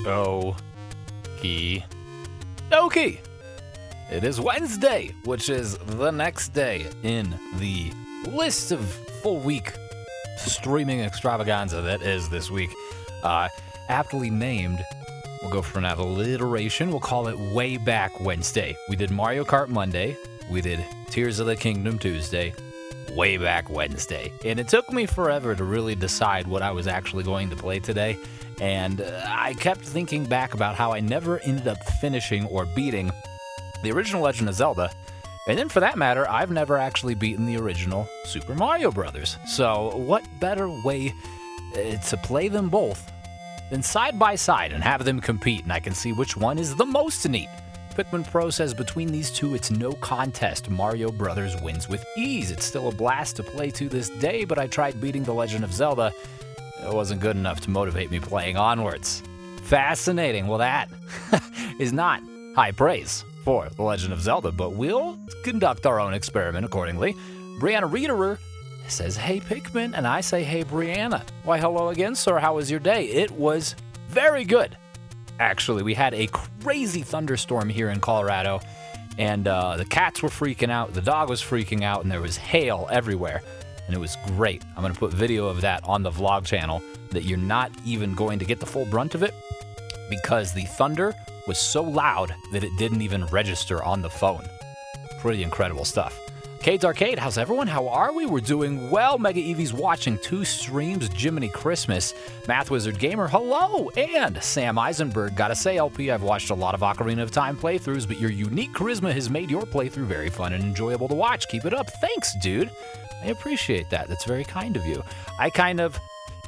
Okie dokie. It is Wednesday, which is the next day in the list of full week streaming extravaganza that is this week. Aptly named, we'll go for an alliteration, we'll call it Way Back Wednesday. We did Mario Kart Monday, we did Tears of the Kingdom Tuesday, Way Back Wednesday. And it took me forever to really decide what I was actually going to play today. And I kept thinking back about how I never ended up finishing or beating the original Legend of Zelda. And then for that matter, I've never actually beaten the original Super Mario Brothers. So what better way to play them both than side by side and have them compete, and I can see which one is the most neat. Pikmin Pro says between these two, it's no contest. Mario Brothers wins with ease. It's still a blast to play to this day, but I tried beating the Legend of Zelda. It wasn't good enough to motivate me playing onwards. Fascinating. Well, that is not high praise for The Legend of Zelda, but we'll conduct our own experiment accordingly. Brianna Reederer says, hey, Pikmin, and I say, hey, Brianna. Why, hello again, sir. How was your day? It was very good. Actually, we had a crazy thunderstorm here in Colorado, and the cats were freaking out, the dog was freaking out, and there was hail everywhere, and it was great. I'm going to put video of that on the vlog channel that you're not even going to get the full brunt of it because the thunder was so loud that it didn't even register on the phone. Pretty incredible stuff. Cade's Arcade, how's everyone? How are we? We're doing well. Mega Evie's watching 2 streams. Jiminy Christmas. Math Wizard Gamer, hello. And Sam Eisenberg, gotta say, LP, I've watched a lot of Ocarina of Time playthroughs, but your unique charisma has made your playthrough very fun and enjoyable to watch. Keep it up. Thanks, dude. I appreciate that. That's very kind of you. I kind of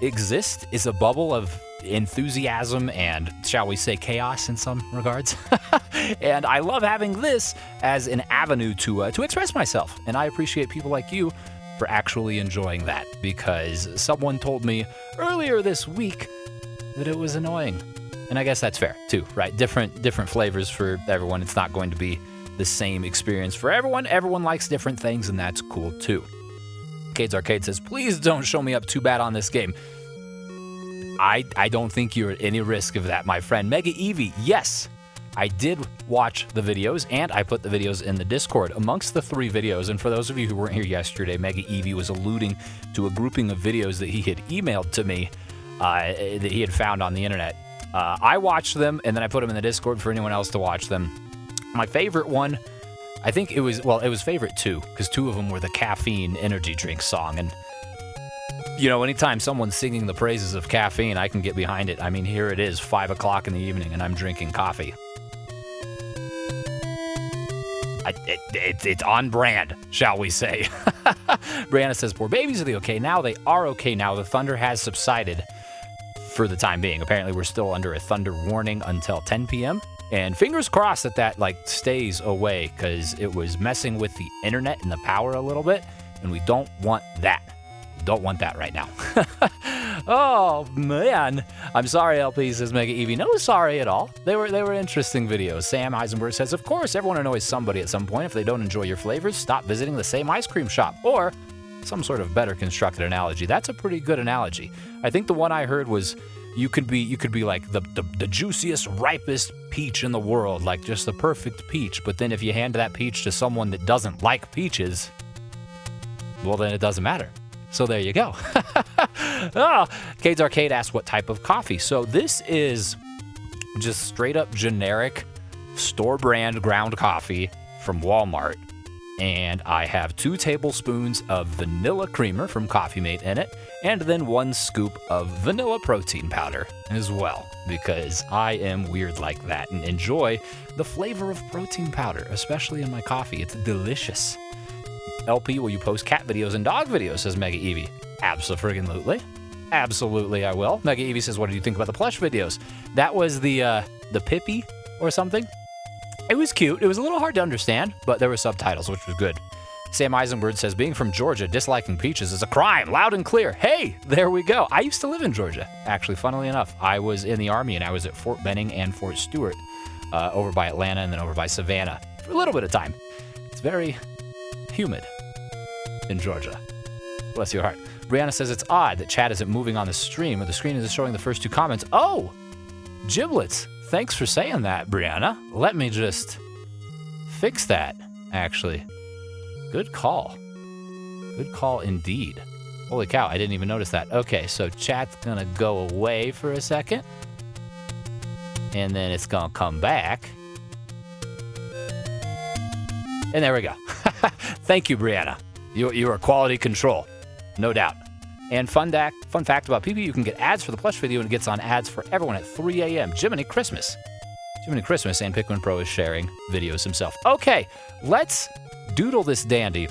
exist as a bubble of enthusiasm and, shall we say, chaos in some regards. And I love having this as an avenue to express myself. And I appreciate people like you for actually enjoying that, because someone told me earlier this week that it was annoying. And I guess that's fair too, right? Different flavors for everyone. It's not going to be the same experience for everyone. Everyone likes different things, and that's cool too. Cade's Arcade says, please don't show me up too bad on this game. I don't think you're at any risk of that, my friend. Mega Evie, yes, I did watch the videos, and I put the videos in the Discord. Amongst the 3 videos, and for those of you who weren't here yesterday, Mega Evie was alluding to a grouping of videos that he had emailed to me that he had found on the internet. I watched them, and then I put them in the Discord for anyone else to watch them. My favorite one, I think it was favorite 2, because 2 of them were the caffeine energy drink song, and you know, anytime someone's singing the praises of caffeine, I can get behind it. I mean, here it is, 5 o'clock in the evening, and I'm drinking coffee. It's on brand, shall we say. Brianna says, poor babies, are they okay now? They are okay now. The thunder has subsided for the time being. Apparently, we're still under a thunder warning until 10 p.m. And fingers crossed that stays away, because it was messing with the internet and the power a little bit, and we don't want that. Don't want that right now. Oh, man. I'm sorry, LP, says Mega Evie. No sorry at all. They were interesting videos. Sam Eisenberg says, of course, everyone annoys somebody at some point. If they don't enjoy your flavors, stop visiting the same ice cream shop. Or some sort of better constructed analogy. That's a pretty good analogy. I think the one I heard was you could be like the juiciest, ripest peach in the world, like just the perfect peach. But then if you hand that peach to someone that doesn't like peaches, well, then it doesn't matter. So there you go. Oh, Cade's Arcade asks what type of coffee. So this is just straight up generic store brand ground coffee from Walmart. And I have 2 tablespoons of vanilla creamer from Coffee Mate in it, and then 1 scoop of vanilla protein powder as well, because I am weird like that and enjoy the flavor of protein powder, especially in my coffee. It's delicious. LP, will you post cat videos and dog videos, says Mega Evie. Abso-friggin-lutely. Absolutely, I will. Mega Evie says, what do you think about the plush videos? That was the Pippi or something. It was cute. It was a little hard to understand, but there were subtitles, which was good. Sam Eisenberg says, being from Georgia, disliking peaches is a crime, loud and clear. Hey, there we go. I used to live in Georgia, actually, funnily enough. I was in the Army, and I was at Fort Benning and Fort Stewart, over by Atlanta and then over by Savannah for a little bit of time. It's very humid in Georgia. Bless your heart. Brianna says it's odd that chat isn't moving on the stream, or the screen is showing the first 2 comments. Oh, Giblets, thanks for saying that, Brianna. Let me just fix that, actually. Good call. Good call indeed. Holy cow, I didn't even notice that. Okay, so chat's gonna go away for a second. And then it's gonna come back. And there we go. Thank you, Brianna. You are quality control, no doubt. And fun fact about PP, you can get ads for the plush video and it gets on ads for everyone at 3 a.m. Jiminy Christmas. Jiminy Christmas, and Pikmin Pro is sharing videos himself. Okay, let's doodle this dandy.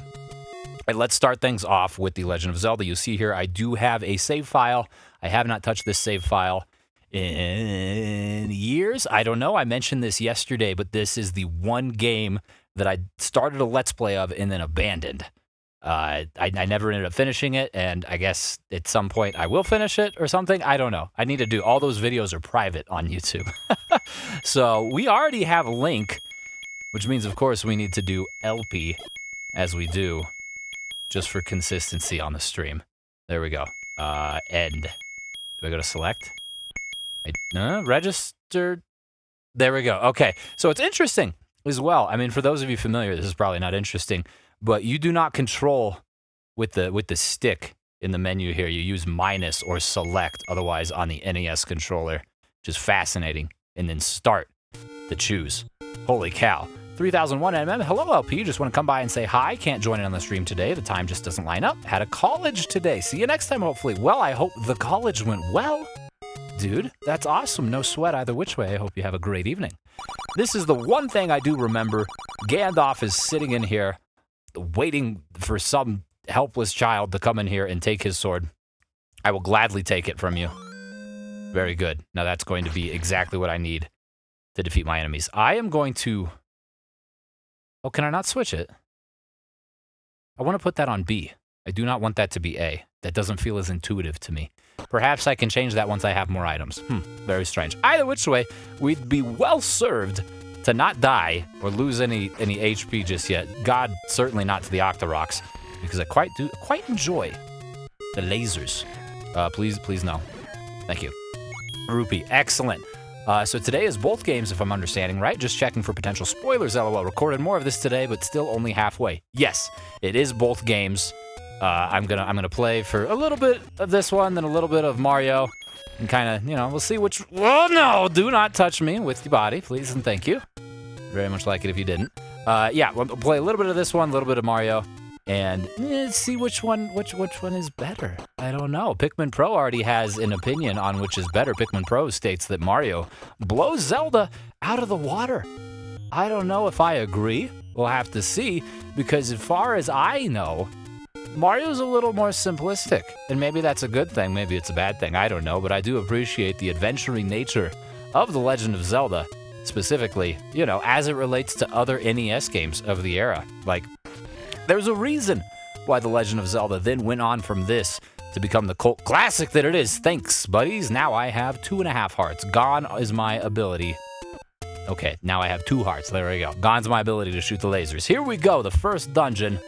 And let's start things off with The Legend of Zelda. You see here, I do have a save file. I have not touched this save file in years. I don't know. I mentioned this yesterday, but this is the one game that I started a Let's Play of and then abandoned. I never ended up finishing it, and I guess at some point I will finish it or something. I don't know. I need to do, all those videos are private on YouTube. So we already have a link, which means, of course, we need to do LP as we do, just for consistency on the stream. There we go. End. Do I go to select? Register. There we go. Okay. So it's interesting as well. I mean, for those of you familiar, this is probably not interesting, but you do not control with the stick in the menu here. You use minus or select otherwise on the NES controller, which is fascinating. And then start to choose. Holy cow. 3001 MM. Hello, LP. Just want to come by and say hi. Can't join in on the stream today. The time just doesn't line up. Had a college today. See you next time, hopefully. Well, I hope the college went well. Dude, that's awesome. No sweat either which way. I hope you have a great evening. This is the one thing I do remember. Gandalf is sitting in here waiting for some helpless child to come in here and take his sword. I will gladly take it from you. Very good. Now that's going to be exactly what I need to defeat my enemies. I am going to... Oh, can I not switch it? I want to put that on B. I do not want that to be A. That doesn't feel as intuitive to me. Perhaps I can change that once I have more items. Very strange. Either which way, we'd be well served to not die or lose any HP just yet. God, certainly not to the Octoroks, because I quite enjoy the lasers. Please no. Thank you. Rupee, excellent. So today is both games, if I'm understanding right. Just checking for potential spoilers, LOL. Recorded more of this today, but still only halfway. Yes, it is both games. I'm gonna play for a little bit of this one, then a little bit of Mario, and kind of, we'll see which. Oh no! Do not touch me with your body, please and thank you. Very much like it if you didn't. Yeah, we'll play a little bit of this one, a little bit of Mario, and see which one is better. I don't know. Pikmin Pro already has an opinion on which is better. Pikmin Pro states that Mario blows Zelda out of the water. I don't know if I agree. We'll have to see, because as far as I know, Mario's a little more simplistic, and maybe that's a good thing, maybe it's a bad thing, I don't know, but I do appreciate the adventuring nature of The Legend of Zelda, specifically, as it relates to other NES games of the era. Like, there's a reason why The Legend of Zelda then went on from this to become the cult classic that it is. Thanks, buddies. Now I have 2.5 hearts. Gone is my ability. Okay, now I have 2 hearts. There we go. Gone's my ability to shoot the lasers. Here we go, the first dungeon.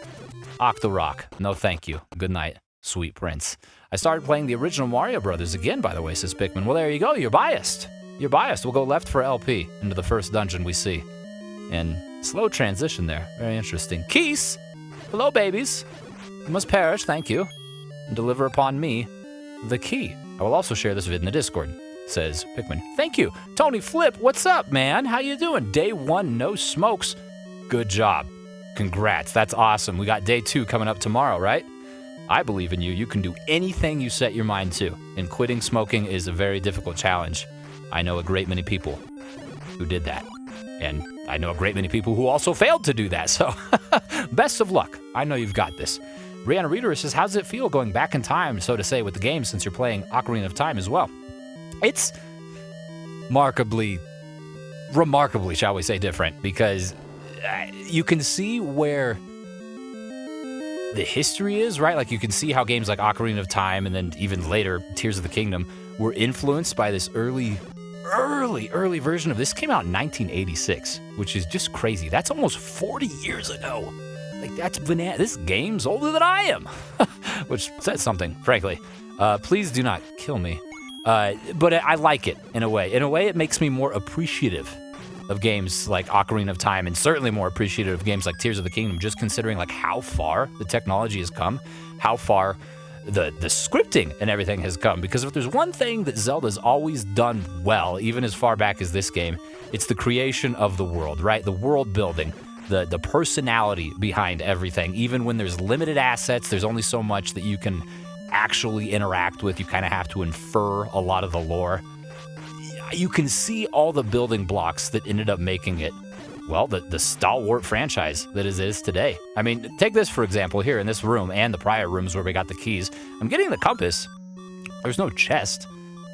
Octorok. No thank you. Good night, sweet prince. I started playing the original Mario Brothers again, by the way, says Pikmin. Well, there you go. You're biased. You're biased. We'll go left for LP into the first dungeon we see. And slow transition there. Very interesting. Keys. Hello, babies. You must perish, thank you, and deliver upon me the key. I will also share this vid in the Discord, says Pikmin. Thank you. Tony Flip, what's up, man? How you doing? Day 1, no smokes. Good job. Congrats, that's awesome. We got day 2 coming up tomorrow, right? I believe in you. You can do anything you set your mind to, and quitting smoking is a very difficult challenge. I know a great many people who did that, and I know a great many people who also failed to do that, so best of luck. I know you've got this. Brianna Reader says, how does it feel going back in time, so to say, with the game, since you're playing Ocarina of Time as well? It's remarkably, shall we say, different, because you can see where the history is, right? Like, you can see how games like Ocarina of Time and then even later Tears of the Kingdom were influenced by this early version of this. Came out in 1986, which is just crazy. That's almost 40 years ago. Like, that's banana. This game's older than I am, which says something, frankly. Please do not kill me. But I like it in a way. In a way, it makes me more appreciative of games like Ocarina of Time, and certainly more appreciative of games like Tears of the Kingdom, just considering like how far the technology has come, how far the scripting and everything has come. Because if there's one thing that Zelda's always done well, even as far back as this game, it's the creation of the world, right? The world building, the personality behind everything. Even when there's limited assets, there's only so much that you can actually interact with. You kind of have to infer a lot of the lore. You can see all the building blocks that ended up making it, well, the stalwart franchise that it is today. I mean, take this, for example, here in this room and the prior rooms where we got the keys. I'm getting the compass. There's no chest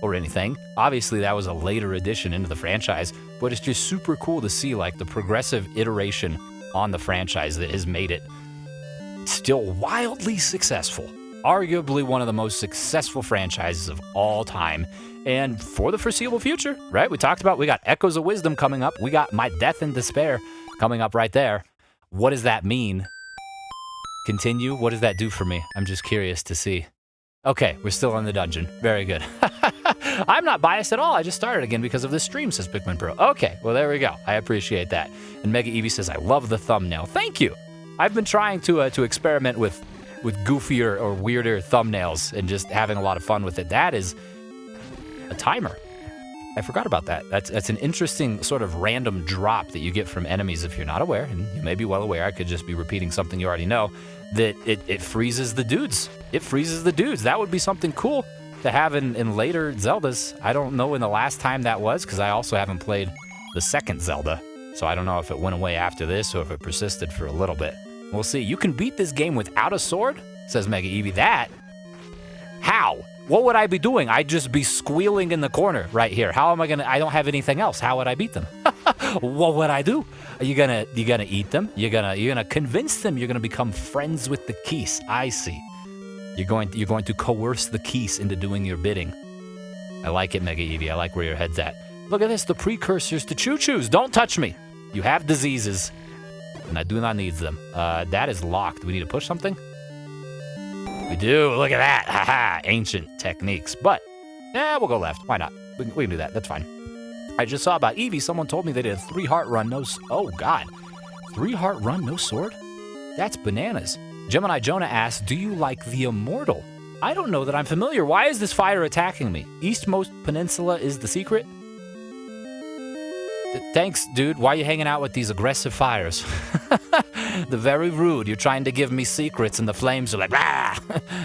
or anything. Obviously, that was a later addition into the franchise, but it's just super cool to see, like, the progressive iteration on the franchise that has made it still wildly successful. Arguably one of the most successful franchises of all time, and for the foreseeable future, right? We talked about, we got Echoes of Wisdom coming up. We got My Death and Despair coming up right there. What does that mean? Continue? What does that do for me? I'm just curious to see. Okay, we're still in the dungeon. Very good. I'm not biased at all. I just started again because of the stream, says Pikmin Pro. Okay, well, there we go. I appreciate that. And Mega Eevee says, I love the thumbnail. Thank you. I've been trying to experiment with goofier or weirder thumbnails and just having a lot of fun with it. That is a timer. I forgot about that. That's an interesting sort of random drop that you get from enemies if you're not aware, and you may be well aware. I could just be repeating something you already know, that it freezes the dudes. It freezes the dudes. That would be something cool to have in later Zeldas. I don't know when the last time that was, because I also haven't played the second Zelda, so I don't know if it went away after this or if it persisted for a little bit. We'll see. You can beat this game without a sword, says Mega Eevee. That? How? What would I be doing? I'd just be squealing in the corner right here. How am I gonna? I don't have anything else. How would I beat them? What would I do? Are you gonna eat them? You're gonna convince them. You're gonna become friends with the Keese. I see. You're going to coerce the Keese into doing your bidding. I like it, Mega Eevee. I like where your head's at. Look at this. The precursors to choo-choos. Don't touch me. You have diseases, and I do not need them. That is locked. Do we need to push something? We do. Look at that. Haha. Ancient techniques. But, yeah, we'll go left. Why not? We can do that. That's fine. I just saw about Eevee. Someone told me they did a 3-heart run. Oh, God. 3-heart run, no sword? That's bananas. Gemini Jonah asks, do you like the Immortal? I don't know that I'm familiar. Why is this fire attacking me? Eastmost Peninsula is the secret? Thanks, dude. Why are you hanging out with these aggressive fires? They're very rude. You're trying to give me secrets, and the flames are like, ah,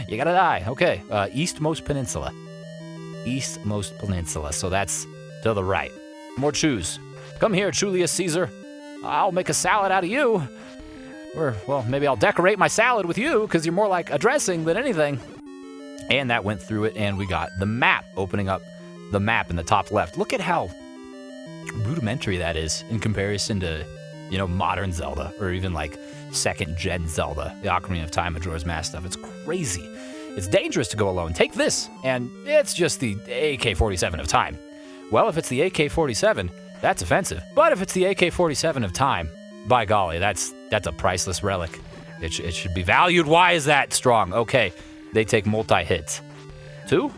you gotta die. Okay, Eastmost Peninsula. Eastmost Peninsula, so that's to the right. More chews. Come here, Julius Caesar. I'll make a salad out of you. Or, well, maybe I'll decorate my salad with you, because you're more like a dressing than anything. And that went through it, and we got the map, opening up the map in the top left. Look at how rudimentary that is in comparison to, you know, modern Zelda, or even like second-gen Zelda, the Ocarina of Time, Majora's Mask stuff. It's crazy. It's dangerous to go alone. Take this, and it's just the AK-47 of time. Well, if it's the AK-47, that's offensive. But if it's the AK-47 of time, by golly, that's a priceless relic. It should be valued. Why is that strong? Okay, they take multi-hits. 2?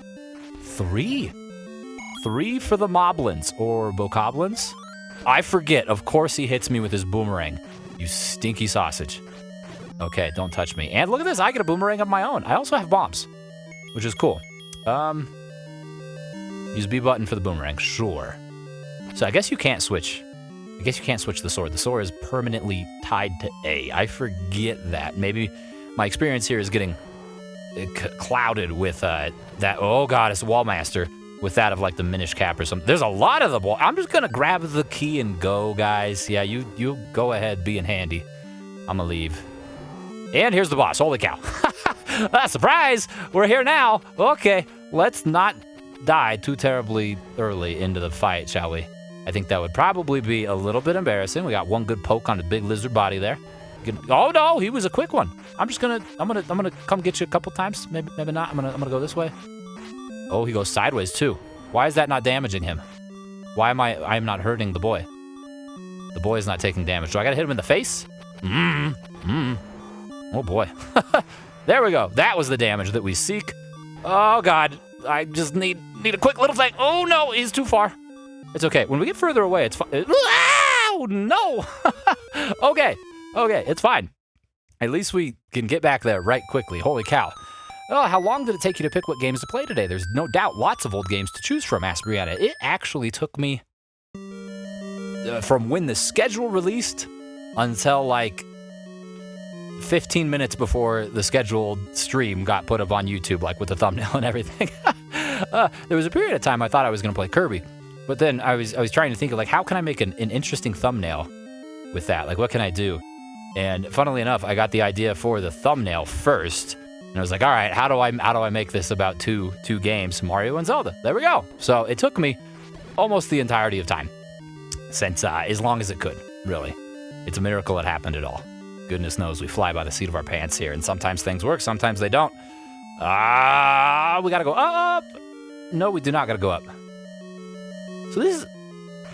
3? 3 for the Moblins, or Bokoblins? I forget. Of course he hits me with his boomerang. You stinky sausage. Okay, don't touch me. And look at this, I get a boomerang of my own. I also have bombs, which is cool. Use B button for the boomerang, sure. So I guess you can't switch. I guess you can't switch the sword. The sword is permanently tied to A. I forget that. Maybe my experience here is getting clouded with that. Oh God, it's Wallmaster. With that of like the Minish Cap or something. There's a lot of them. I'm just gonna grab the key and go, guys. Yeah, you go ahead, being handy. I'm gonna leave. And here's the boss. Holy cow. Surprise! We're here now. Okay, let's not die too terribly early into the fight, shall we? I think that would probably be a little bit embarrassing. We got one good poke on the big lizard body there. Oh no, he was a quick one. I'm gonna come get you a couple times. Maybe not. I'm gonna go this way. Oh, he goes sideways too. Why is that not damaging him? Why am I'm not hurting the boy? The boy is not taking damage. Do I gotta hit him in the face? Oh boy. There we go. That was the damage that we seek. Oh God. I just need a quick little thing. Oh, no, he's too far. It's okay. When we get further away, it's fine. Ow, no. Okay, it's fine. At least we can get back there right quickly. Holy cow. Oh, how long did it take you to pick what games to play today? There's no doubt lots of old games to choose from, asked Brianna. It actually took me from when the schedule released until like 15 minutes before the scheduled stream got put up on YouTube, like with the thumbnail and everything. There was a period of time I thought I was going to play Kirby, but then I was trying to think of like, how can I make an interesting thumbnail with that? Like, what can I do? And funnily enough, I got the idea for the thumbnail first, and I was like, all right, how do I make this about two games, Mario and Zelda? There we go. So it took me almost the entirety of time, since as long as it could, really. It's a miracle it happened at all. Goodness knows we fly by the seat of our pants here, and sometimes things work, sometimes they don't. We gotta go up. No, we do not gotta go up. So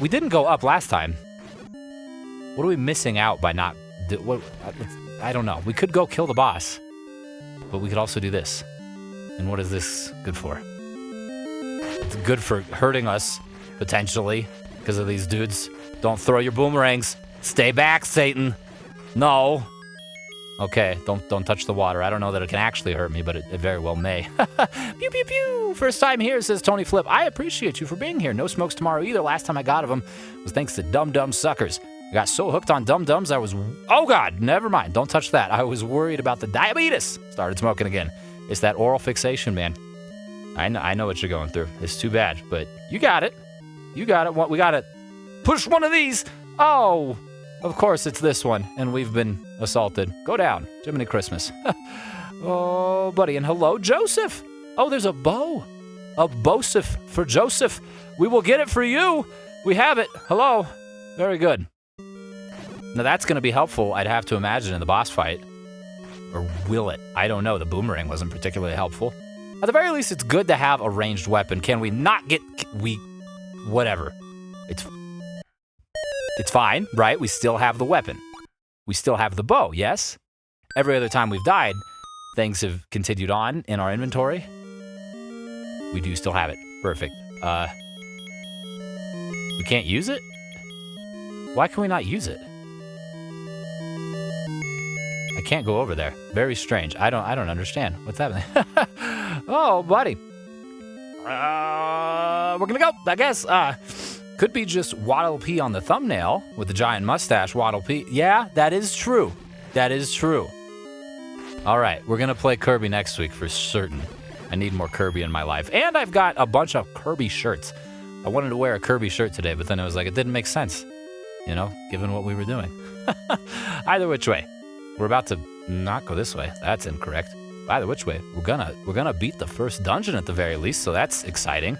we didn't go up last time. What are we missing out by not? I don't know. We could go kill the boss, but we could also do this. And what is this good for? It's good for hurting us, potentially, because of these dudes. Don't throw your boomerangs. Stay back, Satan. No. Okay, don't touch the water. I don't know that it can actually hurt me, but it very well may. Pew, pew, pew. First time here, says Tony Flip. I appreciate you for being here. No smokes tomorrow either. Last time I got of them was thanks to dumb suckers. I got so hooked on dum-dums, I was... Oh, God, never mind. Don't touch that. I was worried about the diabetes. Started smoking again. It's that oral fixation, man. I know what you're going through. It's too bad, but you got it. You got it. We got to push one of these. Oh, of course it's this one, and we've been assaulted. Go down. Jiminy Christmas. Oh, buddy, and hello, Joseph. Oh, there's a bow. A bosif for Joseph. We will get it for you. We have it. Hello. Very good. Now that's going to be helpful, I'd have to imagine, in the boss fight. Or will it? I don't know. The boomerang wasn't particularly helpful. At the very least, it's good to have a ranged weapon. Can we not get... Whatever. It's fine, right? We still have the weapon. We still have the bow, yes? Every other time we've died, things have continued on in our inventory. We do still have it. Perfect. We can't use it? Why can we not use it? I can't go over there. Very strange. I don't understand. What's happening? Oh, buddy. We're gonna go, I guess. Could be just Waddle P on the thumbnail with the giant mustache, Waddle P. Yeah, that is true. That is true. All right, we're gonna play Kirby next week for certain. I need more Kirby in my life. And I've got a bunch of Kirby shirts. I wanted to wear a Kirby shirt today, but then it was like, it didn't make sense, you know, given what we were doing. Either which way. We're about to not go this way. That's incorrect. Either which way, we're gonna beat the first dungeon at the very least, so that's exciting.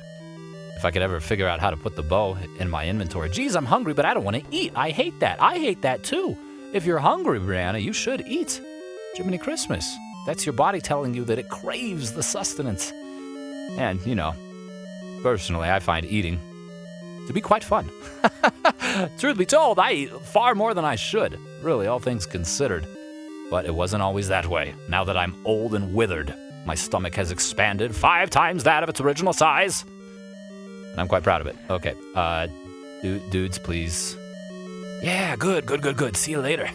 If I could ever figure out how to put the bow in my inventory. Geez, I'm hungry, but I don't want to eat. I hate that. I hate that too. If you're hungry, Brianna, you should eat. Jiminy Christmas. That's your body telling you that it craves the sustenance. And, you know, personally, I find eating to be quite fun. Truth be told, I eat far more than I should, really, all things considered. But it wasn't always that way. Now that I'm old and withered, my stomach has expanded 5 times that of its original size. And I'm quite proud of it. Okay, dudes, please. Yeah, good. See you later.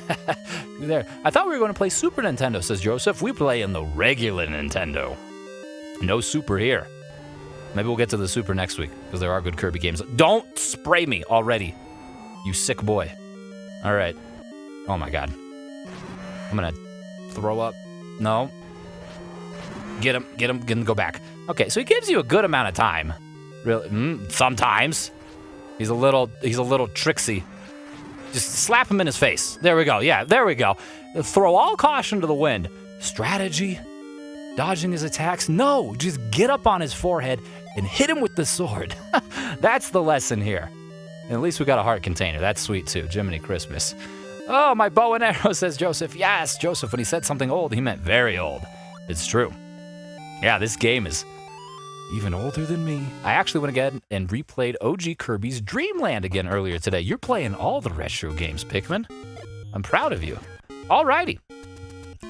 You there. I thought we were going to play Super Nintendo, says Joseph. We play in the regular Nintendo. No Super here. Maybe we'll get to the Super next week, because there are good Kirby games. Don't spray me already, you sick boy. All right. Oh, my God. I'm going to throw up. No. Get him, go back. Okay, so he gives you a good amount of time. Really, sometimes. He's a little tricksy. Just slap him in his face. There we go. Yeah, there we go. Throw all caution to the wind. Strategy. Dodging his attacks. No, just get up on his forehead and hit him with the sword. That's the lesson here. And at least we got a heart container. That's sweet too. Jiminy Christmas. Oh, my bow and arrow, says Joseph. Yes, Joseph, when he said something old, he meant very old. It's true. Yeah, this game is even older than me. I actually went again and replayed OG Kirby's Dream Land again earlier today. You're playing all the retro games, Pikmin. I'm proud of you. Alrighty.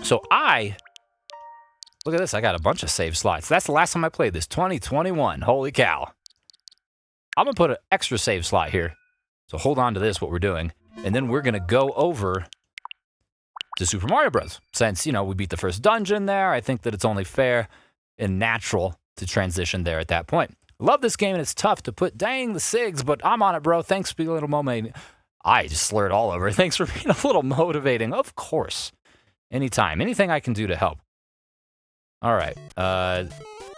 So I Look at this. I got a bunch of save slots. That's the last time I played this. 2021. Holy cow. I'm going to put an extra save slot here. So hold on to this, what we're doing. And then we're going to go over to Super Mario Bros. Since, we beat the first dungeon there, I think that it's only fair and natural to transition there at that point. Love this game, and it's tough to put. Dang the SIGs, but I'm on it, bro. Thanks for being a little motivating. I just slurred all over. Thanks for being a little motivating. Of course. Anytime. Anything I can do to help. All right.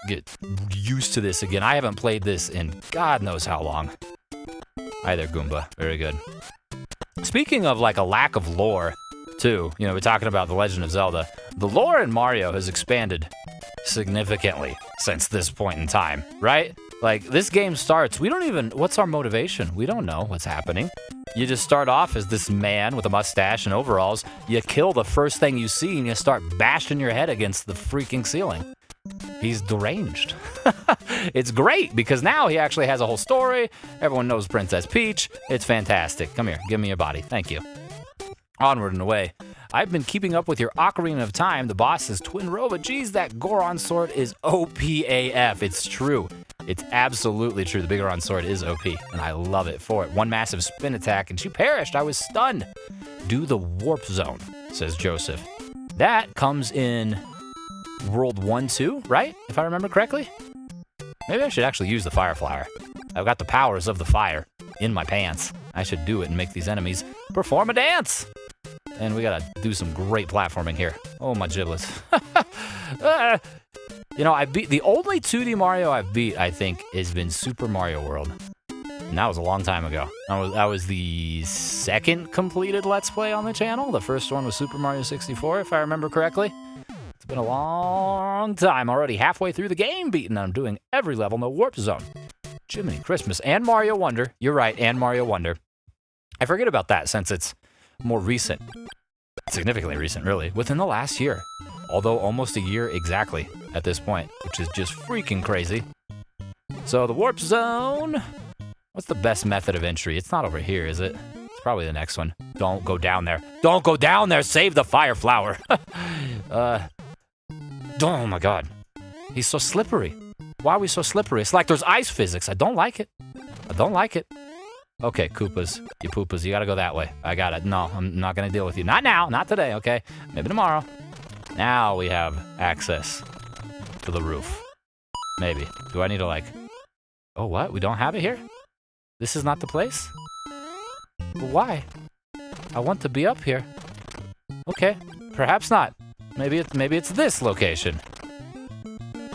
Get used to this again. I haven't played this in God knows how long. Hi there, Goomba. Very good. Speaking of like a lack of lore, too, we're talking about The Legend of Zelda. The lore in Mario has expanded significantly since this point in time, right? Like, this game starts, what's our motivation? We don't know what's happening. You just start off as this man with a mustache and overalls. You kill the first thing you see, and you start bashing your head against the freaking ceiling. He's deranged. It's great, because now he actually has a whole story. Everyone knows Princess Peach. It's fantastic. Come here, give me your body. Thank you. Onward and away. I've been keeping up with your Ocarina of Time. The boss is Twin Robot. Geez, that Goron sword is OPAF. It's true. It's absolutely true. The big Goron sword is OP, and I love it for it. One massive spin attack, and she perished. I was stunned. Do the warp zone, says Joseph. That comes in World 1, 2, right? If I remember correctly? Maybe I should actually use the fire flower. I've got the powers of the fire in my pants. I should do it and make these enemies perform a dance. And we gotta do some great platforming here. Oh, my giblets. I beat the only 2D Mario I've beat, I think, has been Super Mario World. And that was a long time ago. That was the second completed Let's Play on the channel. The first one was Super Mario 64, if I remember correctly. It's been a long time. Already halfway through the game beaten. I'm doing every level, no warp zone. Jiminy Christmas. And Mario Wonder. You're right, and Mario Wonder. I forget about that since it's more recent. Significantly recent, really. Within the last year. Although almost a year exactly at this point, which is just freaking crazy. So the warp zone. What's the best method of entry? It's not over here, is it? It's probably the next one. Don't go down there. Don't go down there. Save the fire flower. Oh my God. He's so slippery. Why are we so slippery? It's like there's ice physics. I don't like it. I don't like it. Okay, Koopas, you poopas, you gotta go that way. I got it. No, I'm not gonna deal with you. Not now, not today, okay? Maybe tomorrow. Now we have access to the roof. Maybe. Do I need to oh, what? We don't have it here? This is not the place? But why? I want to be up here. Okay, perhaps not. Maybe it's this location.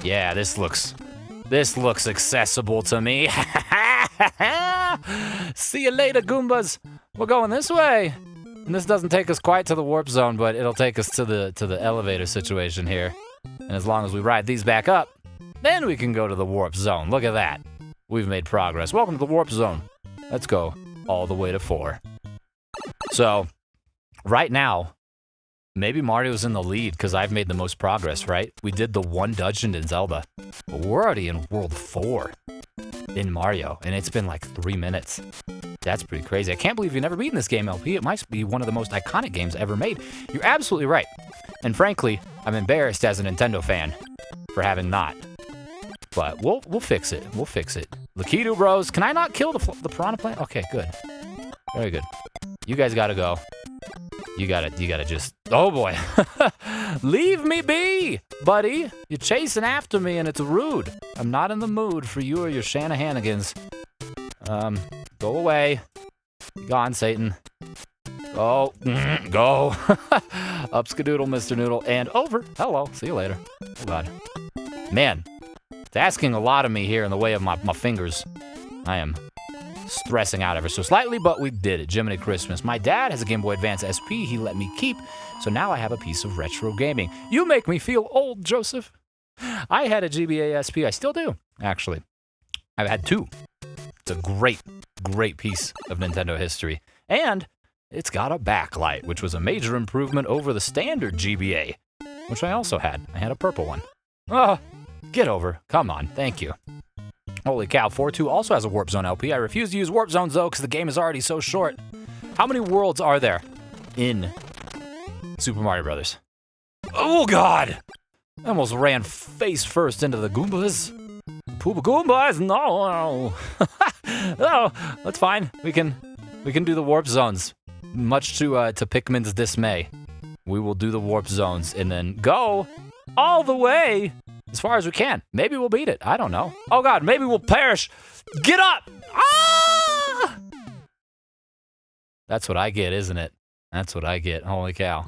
Yeah, this looks accessible to me. See you later, Goombas. We're going this way. And this doesn't take us quite to the warp zone, but it'll take us to the elevator situation here. And as long as we ride these back up, then we can go to the warp zone. Look at that. We've made progress. Welcome to the warp zone. Let's go all the way to 4. So, right now, maybe Mario's in the lead because I've made the most progress, right? We did the one dungeon in Zelda, but we're already in World 4 in Mario, and it's been like 3 minutes. That's pretty crazy. I can't believe you've never beaten this game, LP. It might be one of the most iconic games ever made. You're absolutely right. And frankly, I'm embarrassed as a Nintendo fan for having not. But we'll fix it. We'll fix it. Lakitu Bros, can I not kill the piranha plant? Okay, good. Very good. You guys gotta go. You gotta just, oh boy. Leave me be, buddy. You're chasing after me and it's rude. I'm not in the mood for you or your Shanahanigans. Go away. Be gone, Satan. Go. Go. Up skadoodle, Mr. Noodle, and over. Hello. See you later. Oh God. Man, it's asking a lot of me here in the way of my fingers. I am stressing out ever so slightly, but we did it. Jiminy Christmas. My dad has a Game Boy Advance SP he let me keep, so now I have a piece of retro gaming. You make me feel old, Joseph. I had a GBA SP. I still do, actually. I've had 2. It's a great piece of Nintendo history. And it's got a backlight, which was a major improvement over the standard GBA, which I also had. I had a purple one. Oh, get over. Come on. Thank you. Holy cow, 4-2 also has a Warp Zone LP. I refuse to use Warp Zones, though, because the game is already so short. How many worlds are there in Super Mario Brothers? Oh, God! I almost ran face first into the Goombas. Poopa Goombas, no. Oh, that's fine. We can do the warp zones. Much to Pikmin's dismay, we will do the warp zones and then go all the way as far as we can. Maybe we'll beat it. I don't know. Oh God, maybe we'll perish. Get up! Ah! That's what I get, isn't it? That's what I get. Holy cow.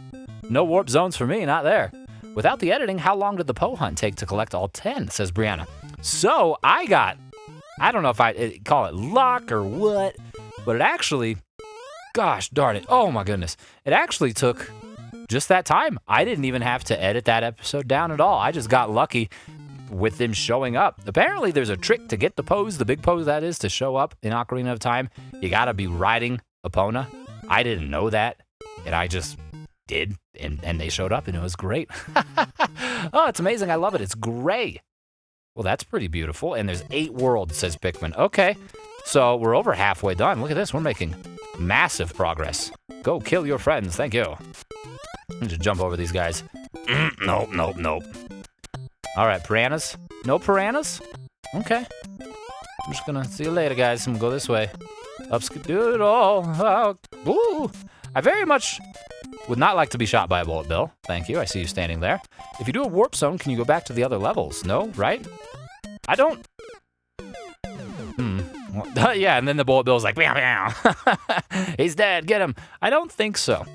No warp zones for me, not there. Without the editing, how long did the Poe hunt take to collect all 10, says Brianna. So I don't know if I call it luck or what, but it actually, gosh darn it, oh my goodness. It actually took just that time. I didn't even have to edit that episode down at all. I just got lucky with them showing up. Apparently there's a trick to get the pose, the big pose that is, to show up in Ocarina of Time. You gotta be riding Epona. I didn't know that, and I just did, and they showed up, and it was great. Oh, it's amazing. I love it. It's gray. Well, that's pretty beautiful, and there's 8 worlds, says Pikmin. Okay, so we're over halfway done. Look at this. We're making massive progress. Go kill your friends. Thank you. Let me just jump over these guys. Nope. All right, piranhas. No piranhas? Okay. I'm just gonna see you later, guys. I'm gonna go this way. Up-skidoodle. Ooh. I very much would not like to be shot by a bullet bill. Thank you. I see you standing there. If you do a warp zone, can you go back to the other levels? No, right? I don't. Yeah, and then the bullet bill's like, meow, meow. He's dead. Get him. I don't think so.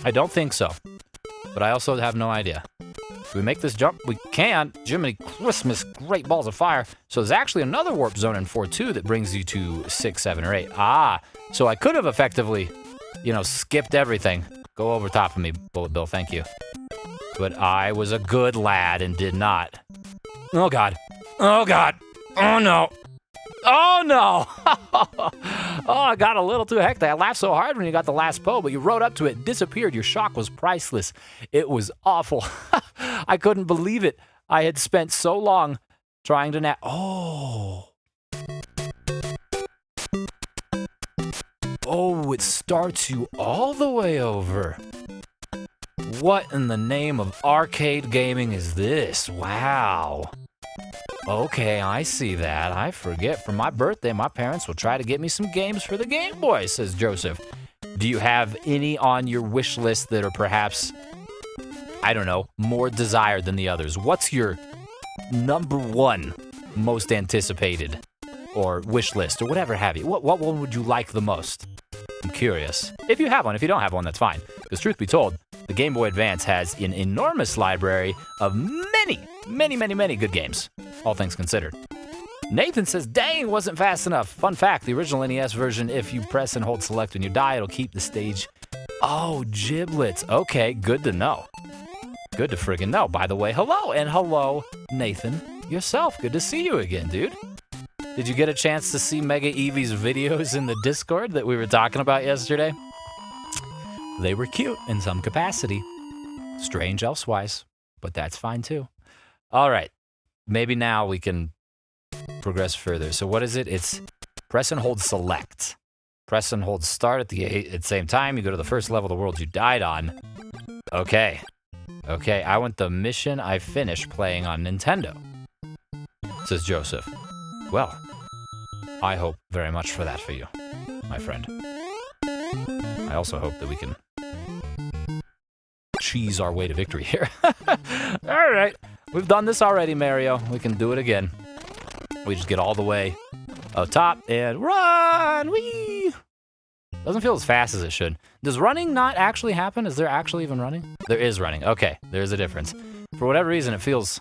But I also have no idea. Can we make this jump? We can. Jiminy Christmas, great balls of fire. So there's actually another warp zone in 4-2 that brings you to 6, 7, or 8. Ah, so I could have effectively, skipped everything. Go over top of me, Bullet Bill, thank you. But I was a good lad and did not. Oh God. Oh God. Oh no. Oh no! Oh, I got a little too hectic. I laughed so hard when you got the last Poe, but you rode up to it, disappeared. Your shock was priceless. It was awful. I couldn't believe it. I had spent so long trying to Oh, it starts you all the way over. What in the name of arcade gaming is this? Wow. Okay, I see that. I forget for my birthday, my parents will try to get me some games for the Game Boy, says Joseph. Do you have any on your wish list that are perhaps, I don't know, more desired than the others? What's your number one most anticipated or wish list or whatever have you? What one would you like the most? I'm curious. If you have one, if you don't have one, that's fine. Because truth be told, the Game Boy Advance has an enormous library of many good games, all things considered. Nathan says, dang, wasn't fast enough. Fun fact, the original NES version, if you press and hold select when you die, it'll keep the stage. Oh, giblets. Okay, good to know. Good to friggin' know. By the way, hello, and hello, Nathan, yourself. Good to see you again, dude. Did you get a chance to see Mega Eevee's videos in the Discord that we were talking about yesterday? They were cute in some capacity. Strange elsewise, but that's fine too. All right, maybe now we can progress further. So what is it? It's press and hold select. Press and hold start at the same time. You go to the first level of the world you died on. Okay, I want the mission I finished playing on Nintendo, says Joseph. Well, I hope very much for that for you, my friend. I also hope that we can cheese our way to victory here. All right, we've done this already, Mario. We can do it again. We just get all the way up top and run. Whee! Doesn't feel as fast as it should. Does running not actually happen? Is there actually even running? There is running. Okay, there's a difference. For whatever reason, it feels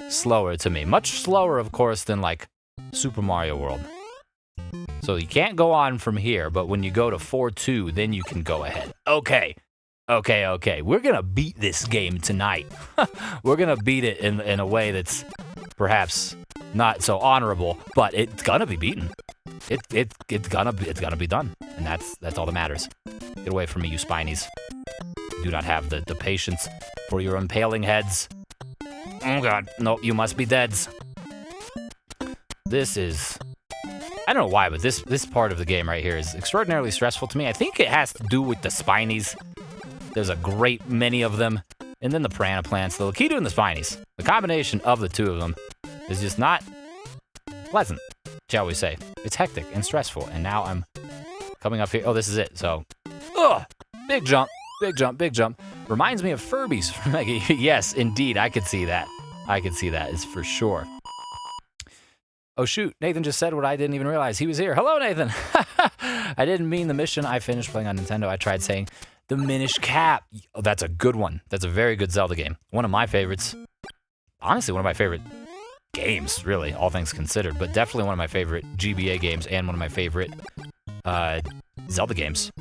slower to me. Much slower, of course, than like Super Mario World. So you can't go on from here, but when you go to 4-2, then you can go ahead. Okay. We're going to beat this game tonight. We're going to beat it in a way that's perhaps not so honorable, but it's going to be beaten. It's gonna be done, and that's all that matters. Get away from me, you spinies. You do not have the patience for your impaling heads. Oh God, no, you must be deads. This is, I don't know why, but this part of the game right here is extraordinarily stressful to me. I think it has to do with the spinies. There's a great many of them, and then the piranha plants, the Lakitu and the Spinies. The combination of the two of them is just not pleasant, shall we say. It's hectic and stressful, and now I'm coming up here. Oh, this is it, so, ugh, big jump, big jump, big jump. Reminds me of Furbies from Mega. Yes, indeed, I could see that. I could see that, is for sure. Oh, shoot, Nathan just said what I didn't even realize. He was here. Hello, Nathan. I didn't mean the mission I finished playing on Nintendo. I tried saying the Minish Cap. Oh, that's a good one. That's a very good Zelda game. One of my favorites. Honestly, one of my favorite games, really, all things considered. But definitely one of my favorite GBA games and one of my favorite Zelda games.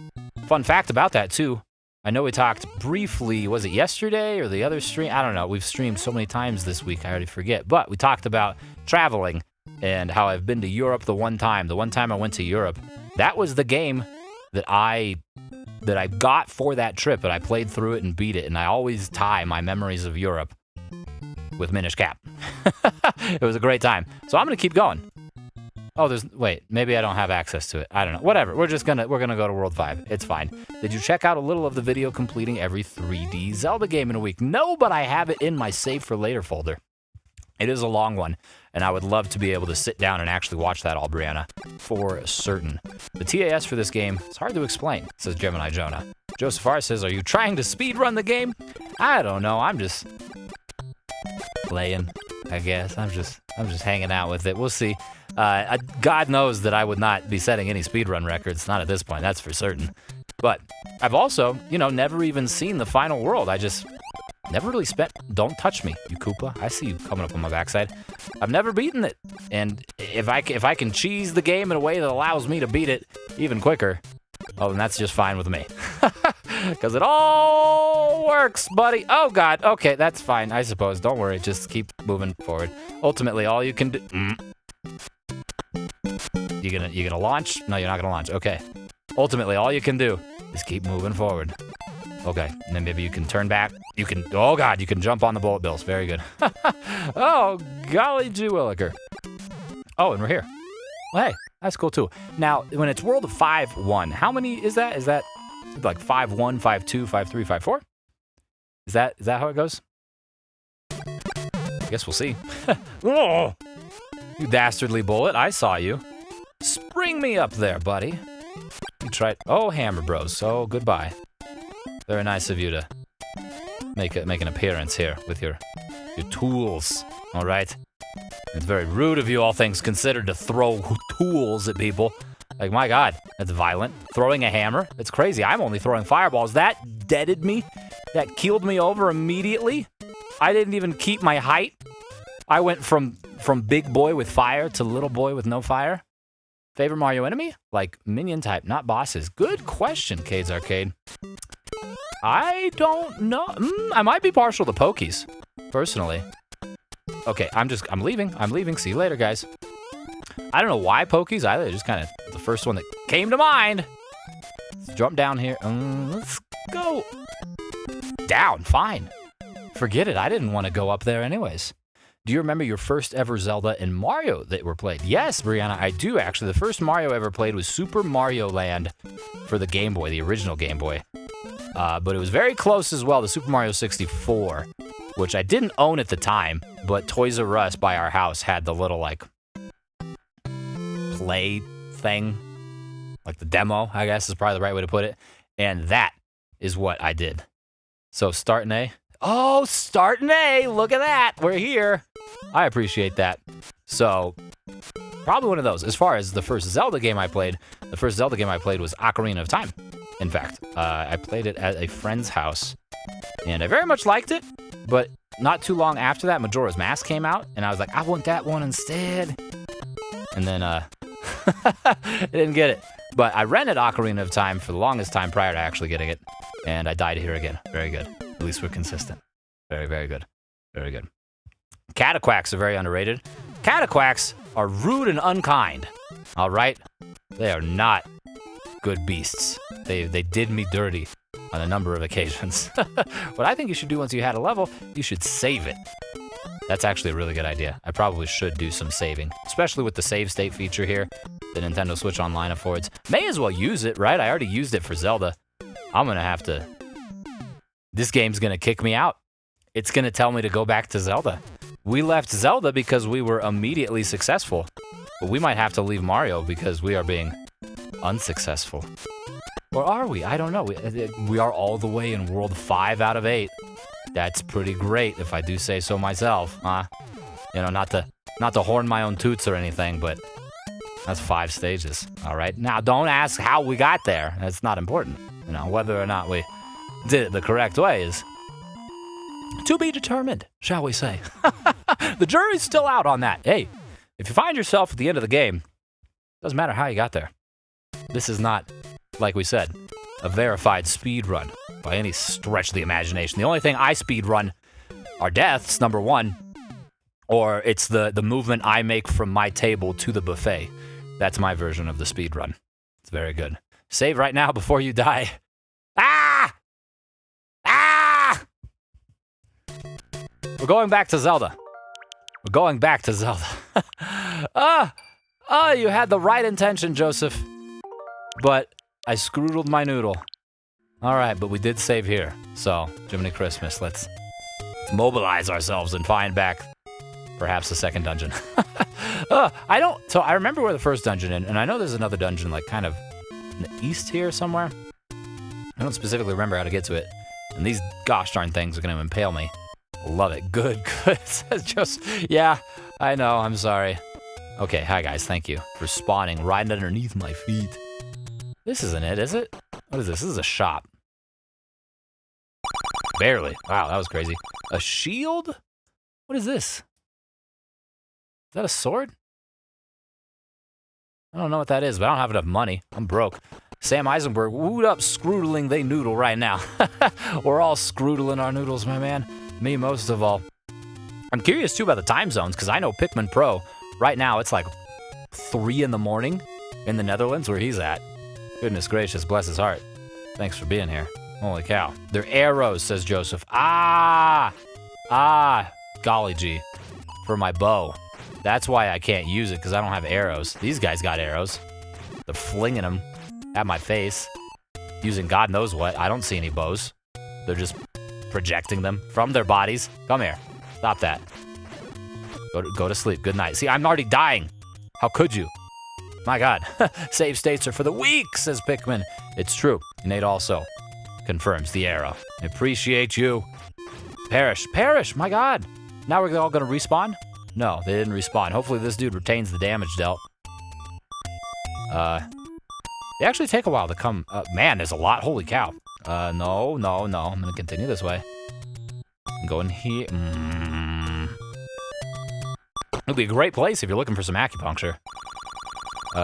Fun fact about that, too. I know we talked briefly, was it yesterday or the other stream? I don't know. We've streamed so many times this week, I already forget. But we talked about traveling and how I've been to Europe the one time. The one time I went to Europe, that was the game that I got for that trip, and I played through it and beat it. And I always tie my memories of Europe with Minish Cap. It was a great time. So I'm going to keep going. Oh, wait, maybe I don't have access to it. I don't know. Whatever. We're gonna go to World 5. It's fine. Did you check out a little of the video completing every 3D Zelda game in a week? No, but I have it in my save for later folder. It is a long one, and I would love to be able to sit down and actually watch that all, Brianna, for certain. The TAS for this game, it's hard to explain, says Gemini Jonah. Joseph R. says, are you trying to speedrun the game? I don't know. I'm just playing, I guess. I'm just hanging out with it. We'll see. God knows that I would not be setting any speedrun records, not at this point, that's for certain. But I've also, never even seen the final world. I just never really don't touch me, you Koopa. I see you coming up on my backside. I've never beaten it. And if I can cheese the game in a way that allows me to beat it even quicker, oh, then that's just fine with me. Because it all works, buddy. Oh, God. Okay, that's fine, I suppose. Don't worry. Just keep moving forward. Ultimately, all you can do... You gonna launch? No, you're not gonna launch. Okay. Ultimately, all you can do is keep moving forward. Okay, and then maybe you can turn back. You can, oh God, you can jump on the bullet bills. Very good. Oh, golly gee williker. Oh, and we're here. Well, hey, that's cool too. Now, when it's World of 5-1, how many is that? Is that like 5-1, 5-2, 5-3, 5-4? Is that how it goes? I guess we'll see. Oh, you dastardly bullet, I saw you. Spring me up there, buddy. You tried, oh, Hammer Bros, so goodbye. Very nice of you to make an appearance here with your tools, all right? It's very rude of you, all things considered, to throw tools at people. Like, my God, that's violent. Throwing a hammer, that's crazy. I'm only throwing fireballs. That deaded me. That keeled me over immediately. I didn't even keep my height. I went from big boy with fire to little boy with no fire. Favorite Mario enemy? Like minion type, not bosses. Good question, Cade's Arcade. I don't know. I might be partial to Pokies, personally. Okay, I'm leaving. See you later, guys. I don't know why Pokies either. Just kind of the first one that came to mind. Let's jump down here. Let's go. Down, fine. Forget it. I didn't want to go up there anyways. Do you remember your first ever Zelda and Mario that were played? Yes, Brianna, I do actually. The first Mario I ever played was Super Mario Land for the Game Boy, the original Game Boy. But it was very close as well to Super Mario 64, which I didn't own at the time, but Toys R Us by our house had the little, like, play thing, like the demo, I guess is probably the right way to put it, and that is what I did. So, start in A. Oh, start in A! Look at that! We're here! I appreciate that. So, probably one of those. As far as the first Zelda game I played, was Ocarina of Time. In fact, I played it at a friend's house, and I very much liked it, but not too long after that, Majora's Mask came out, and I was like, I want that one instead. And then, I didn't get it. But I rented Ocarina of Time for the longest time prior to actually getting it, and I died here again. Very good. At least we're consistent. Very, very good. Very good. Cataquacks are very underrated. Cataquacks are rude and unkind. All right? They are not good beasts. They did me dirty on a number of occasions. What I think you should do once you had a level, you should save it. That's actually a really good idea. I probably should do some saving, especially with the save state feature here that Nintendo Switch Online affords. May as well use it, right? I already used it for Zelda. I'm going to have to... This game's going to kick me out it's going to tell me to go back to Zelda. We left Zelda because we were immediately successful. But we might have to leave Mario because we are being unsuccessful. Or are we? I don't know. We are all the way in World 5 out of 8. That's pretty great, if I do say so myself, huh? You know, not to horn my own toots or anything, but that's 5 stages, all right? Now, don't ask how we got there. That's not important. You know, whether or not we did it the correct way is to be determined, shall we say. The jury's still out on that. Hey, if you find yourself at the end of the game, doesn't matter how you got there. This is not, like we said, a verified speed run by any stretch of the imagination. The only thing I speed run are deaths, number one, or it's the movement I make from my table to the buffet. That's my version of the speed run. It's very good. Save right now before you die. Ah! Ah! We're going back to Zelda. We're going back to Zelda. You had the right intention, Joseph. But I scroodled my noodle. All right, but we did save here. So, Jiminy Christmas, let's mobilize ourselves and find back perhaps a second dungeon. So I remember where the first dungeon is, and I know there's another dungeon like kind of in the east here somewhere. I don't specifically remember how to get to it. And these gosh darn things are going to impale me. Love it. Good. Says Joseph. Yeah, I know. I'm sorry. Okay, hi guys. Thank you for spawning right underneath my feet. This isn't it, is it? What is this? This is a shop. Barely. Wow, that was crazy. A shield? What is this? Is that a sword? I don't know what that is, but I don't have enough money. I'm broke. Sam Eisenberg, woot up, scroodling they noodle right now. We're all scroodling our noodles, my man. Me most of all. I'm curious, too, about the time zones, because I know Pikmin Pro, right now, it's like 3 in the morning in the Netherlands, where he's at. Goodness gracious, bless his heart. Thanks for being here. Holy cow. They're arrows, says Joseph. Golly gee. For my bow. That's why I can't use it, because I don't have arrows. These guys got arrows. They're flinging them at my face. Using God knows what. I don't see any bows. They're just projecting them from their bodies. Come here. Stop that. Go to sleep. Good night. See, I'm already dying. How could you? My God. Save states are for the weak, says Pikmin. It's true. Nate also confirms the arrow. I appreciate you. Perish. My God. Now we're all going to respawn? No, they didn't respawn. Hopefully this dude retains the damage dealt. They actually take a while to come. Man, there's a lot. Holy cow. No. I'm going to continue this way. I'm going here. It'll be a great place if you're looking for some acupuncture.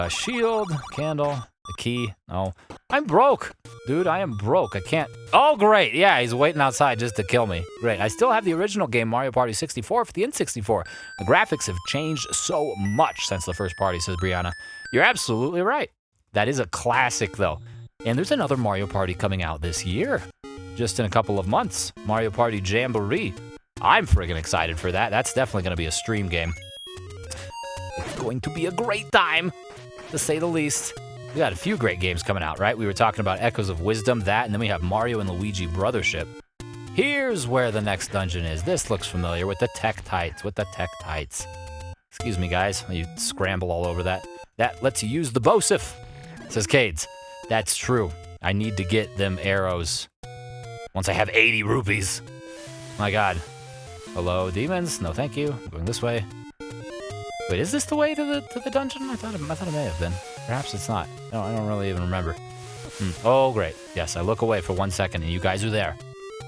Shield, candle, a key. No. I'm broke. Dude, I am broke. I can't. Oh, great. Yeah, he's waiting outside just to kill me. Great. I still have the original game, Mario Party 64, for the N64. The graphics have changed so much since the first party, says Brianna. You're absolutely right. That is a classic, though. And there's another Mario Party coming out this year. Just in a couple of months. Mario Party Jamboree. I'm friggin' excited for that. That's definitely going to be a stream game. It's going to be a great time, to say the least. We got a few great games coming out, right? We were talking about Echoes of Wisdom, that, and then we have Mario and Luigi Brothership. Here's where the next dungeon is. This looks familiar with the Tektites, Excuse me, guys. You scramble all over that. That lets you use the Bosif, says Cades. That's true. I need to get them arrows once I have 80 rupees. My God. Hello, demons? No, thank you. I'm going this way. Wait, is this the way to the dungeon? I thought it may have been. Perhaps it's not. No, I don't really even remember. Oh, great. Yes, I look away for 1 second, and you guys are there,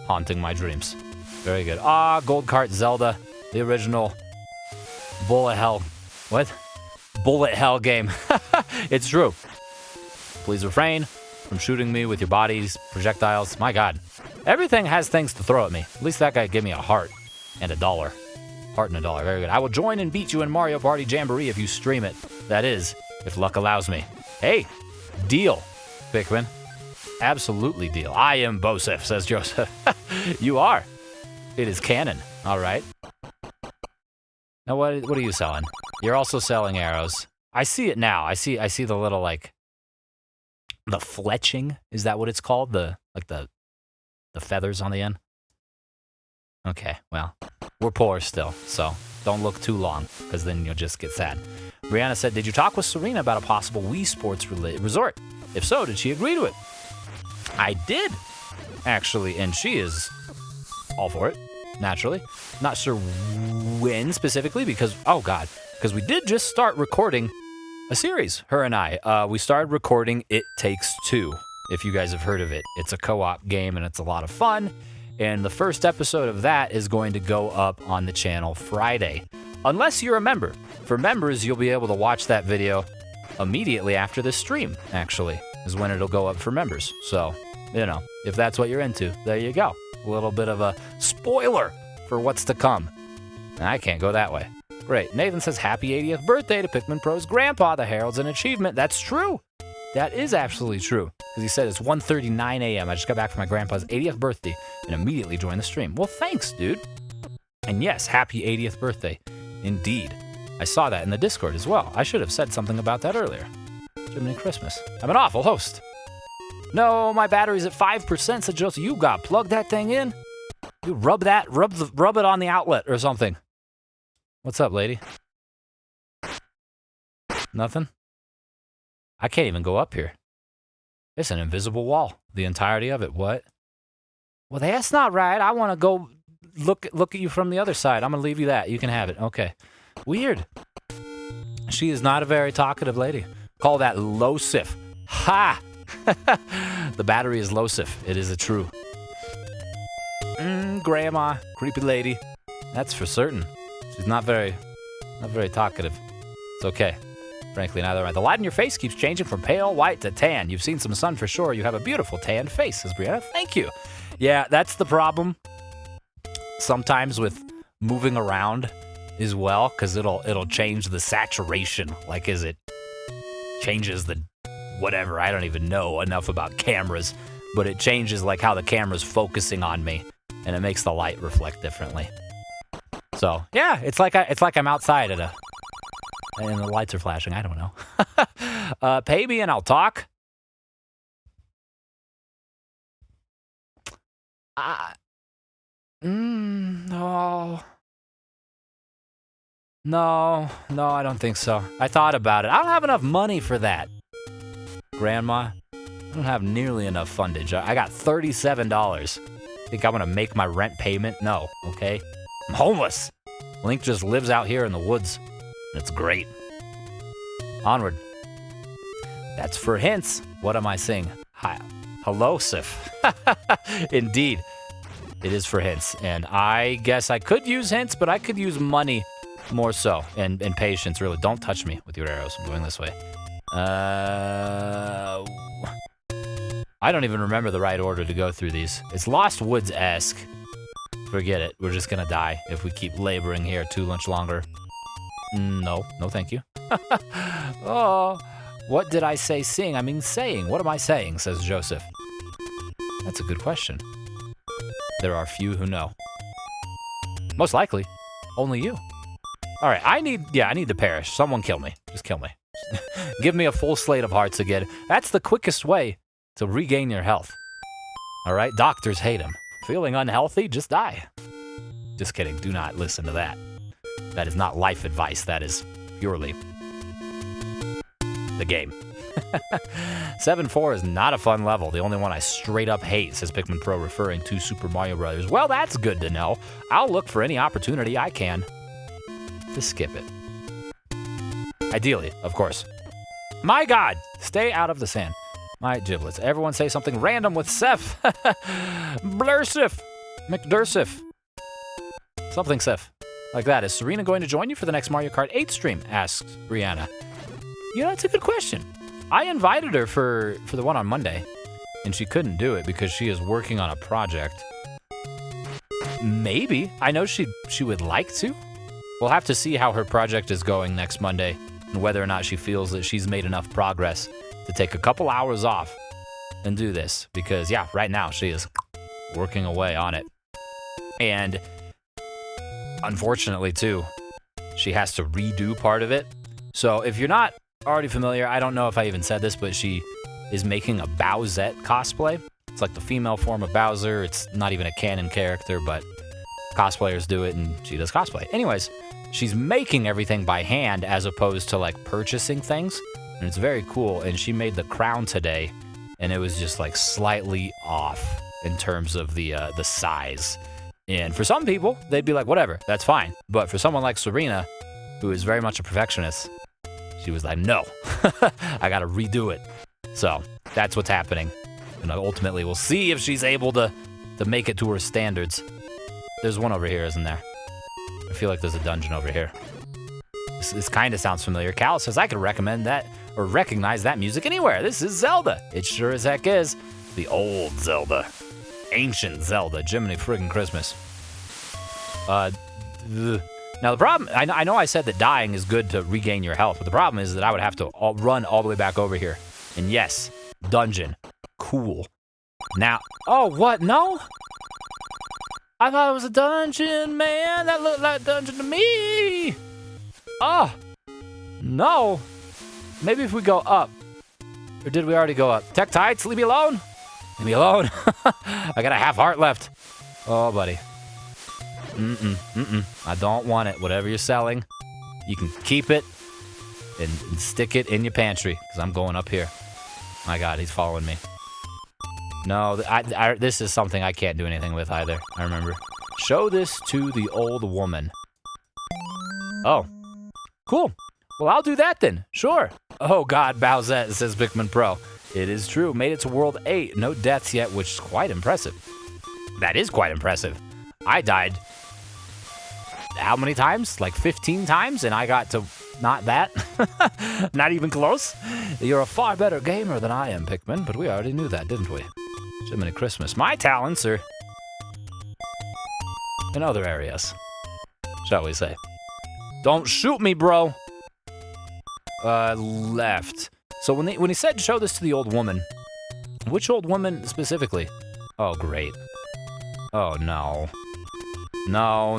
haunting my dreams. Very good. Gold Cart Zelda, the original Bullet Hell. What? Bullet Hell game. It's true. Please refrain from shooting me with your body's projectiles. My God. Everything has things to throw at me. At least that guy gave me a heart and $1. Heart and $1. Very good. I will join and beat you in Mario Party Jamboree if you stream it. That is, if luck allows me. Hey, deal, Pikmin. Absolutely deal. I am Bosif, says Joseph. You are. It is canon. All right. Now, what are you selling? You're also selling arrows. I see it now. I see the little, like, the fletching. Is that what it's called? The feathers on the end? Okay, well, we're poor still, so don't look too long, because then you'll just get sad. Brianna said, did you talk with Serena about a possible Wii Sports resort? If so, did she agree to it? I did, actually, and she is all for it, naturally. Not sure when specifically, because, oh God, because we did just start recording a series, her and I. We started recording It Takes Two, if you guys have heard of it. It's a co-op game, and it's a lot of fun. And the first episode of that is going to go up on the channel Friday. Unless you're a member. For members, you'll be able to watch that video immediately after this stream, actually, is when it'll go up for members. So, you know, if that's what you're into, there you go. A little bit of a spoiler for what's to come. I can't go that way. Great. Nathan says, happy 80th birthday to Pikmin Pro's grandpa. The herald's an achievement. That's true. That is absolutely true. Because he said it's 1:39 a.m. I just got back from my grandpa's 80th birthday and immediately joined the stream. Well, thanks, dude. And yes, happy 80th birthday. Indeed. I saw that in the Discord as well. I should have said something about that earlier. Jiminy Christmas. I'm an awful host. No, my battery's at 5%, said Joseph. You got plug that thing in? You rub it on the outlet or something. What's up, lady? Nothing? I can't even go up here. It's an invisible wall. The entirety of it. What? Well, that's not right. I want to go look at you from the other side. I'm going to leave you that. You can have it. Okay. Weird. She is not a very talkative lady. Call that low sif. Ha! The battery is low sif. It is a true. Grandma. Creepy lady. That's for certain. She's not very talkative. It's okay. Frankly, neither am I. The light in your face keeps changing from pale white to tan. You've seen some sun for sure. You have a beautiful tan face, says Brianna. Thank you. Yeah, that's the problem. Sometimes with moving around as well, because it'll change the saturation. Like, it changes the whatever. I don't even know enough about cameras, but it changes like how the camera's focusing on me, and it makes the light reflect differently. So yeah, it's like I'm outside and the lights are flashing. I don't know. Pay me and I'll talk. No, I don't think so. I thought about it. I don't have enough money for that. Grandma, I don't have nearly enough fundage. I got $37. Think I'm gonna make my rent payment? No, okay? I'm homeless. Link just lives out here in the woods. And it's great. Onward. That's for hints. What am I saying? Hi. Hello, Sif. Indeed. It is for hints. And I guess I could use hints, but I could use money more so. And patience, really. Don't touch me with your arrows. I'm going this way. I don't even remember the right order to go through these. It's Lost Woods-esque. Forget it. We're just gonna die if we keep laboring here too much longer. No thank you. Oh, what did I say sing? I mean saying. What am I saying, says Joseph. That's a good question. There are few who know. Most likely, only you. All right, I need to perish. Someone kill me. Just kill me. Give me a full slate of hearts again. That's the quickest way to regain your health. All right, doctors hate him. Feeling unhealthy? Just die. Just kidding. Do not listen to that. That is not life advice. That is purely the game. 7-4 is not a fun level. The only one I straight up hate, says Pikmin Pro, referring to Super Mario Bros. Well, that's good to know. I'll look for any opportunity I can to skip it. Ideally, of course. My God, stay out of the sand. My giblets. Everyone say something random with Seth. Blursif. McDursif. Something Seth. Like that. Is Serena going to join you for the next Mario Kart 8 stream? Asks Brianna. You know, that's a good question. I invited her for the one on Monday, and she couldn't do it because she is working on a project. Maybe. I know she would like to. We'll have to see how her project is going next Monday and whether or not she feels that she's made enough progress to take a couple hours off and do this. Because, yeah, right now she is working away on it. And unfortunately, too, she has to redo part of it. So if you're not already familiar, I don't know if I even said this, but she is making a Bowsette cosplay. It's like the female form of Bowser. It's not even a canon character, but cosplayers do it, and she does cosplay. Anyways, she's making everything by hand as opposed to like purchasing things, and it's very cool. And she made the crown today, and it was just like slightly off in terms of the size. And for some people, they'd be like, whatever, that's fine. But for someone like Serena, who is very much a perfectionist, she was like, no, I gotta redo it. So that's what's happening. And ultimately, we'll see if she's able to make it to her standards. There's one over here, isn't there? I feel like there's a dungeon over here. This kind of sounds familiar. Cal says, I could recommend that or recognize that music anywhere. This is Zelda. It sure as heck is. The old Zelda. Ancient Zelda. Jiminy friggin' Christmas. Now the problem, I know I said that dying is good to regain your health, but the problem is that I would have to run all the way back over here. And yes, dungeon. Cool. Now, oh, what? No? I thought it was a dungeon, man. That looked like a dungeon to me. Oh, no. Maybe if we go up. Or did we already go up? Tech Tights, leave me alone. Leave me alone. I got a half heart left. Oh, buddy. I don't want it. Whatever you're selling, you can keep it and stick it in your pantry, because I'm going up here. My God, he's following me. No, this is something I can't do anything with either. I remember. Show this to the old woman. Oh, cool. Well, I'll do that then. Sure. Oh, God, Bowsette, says Pikmin Pro. It is true. Made it to World 8. No deaths yet, which is quite impressive. That is quite impressive. I died how many times? Like 15 times, and I got to not that. Not even close. You're a far better gamer than I am, Pikmin, but we already knew that, didn't we? Jiminy Christmas. My talents are in other areas, shall we say. Don't shoot me, bro. Left. So when he said show this to the old woman, which old woman specifically? Oh, great. Oh, no. No.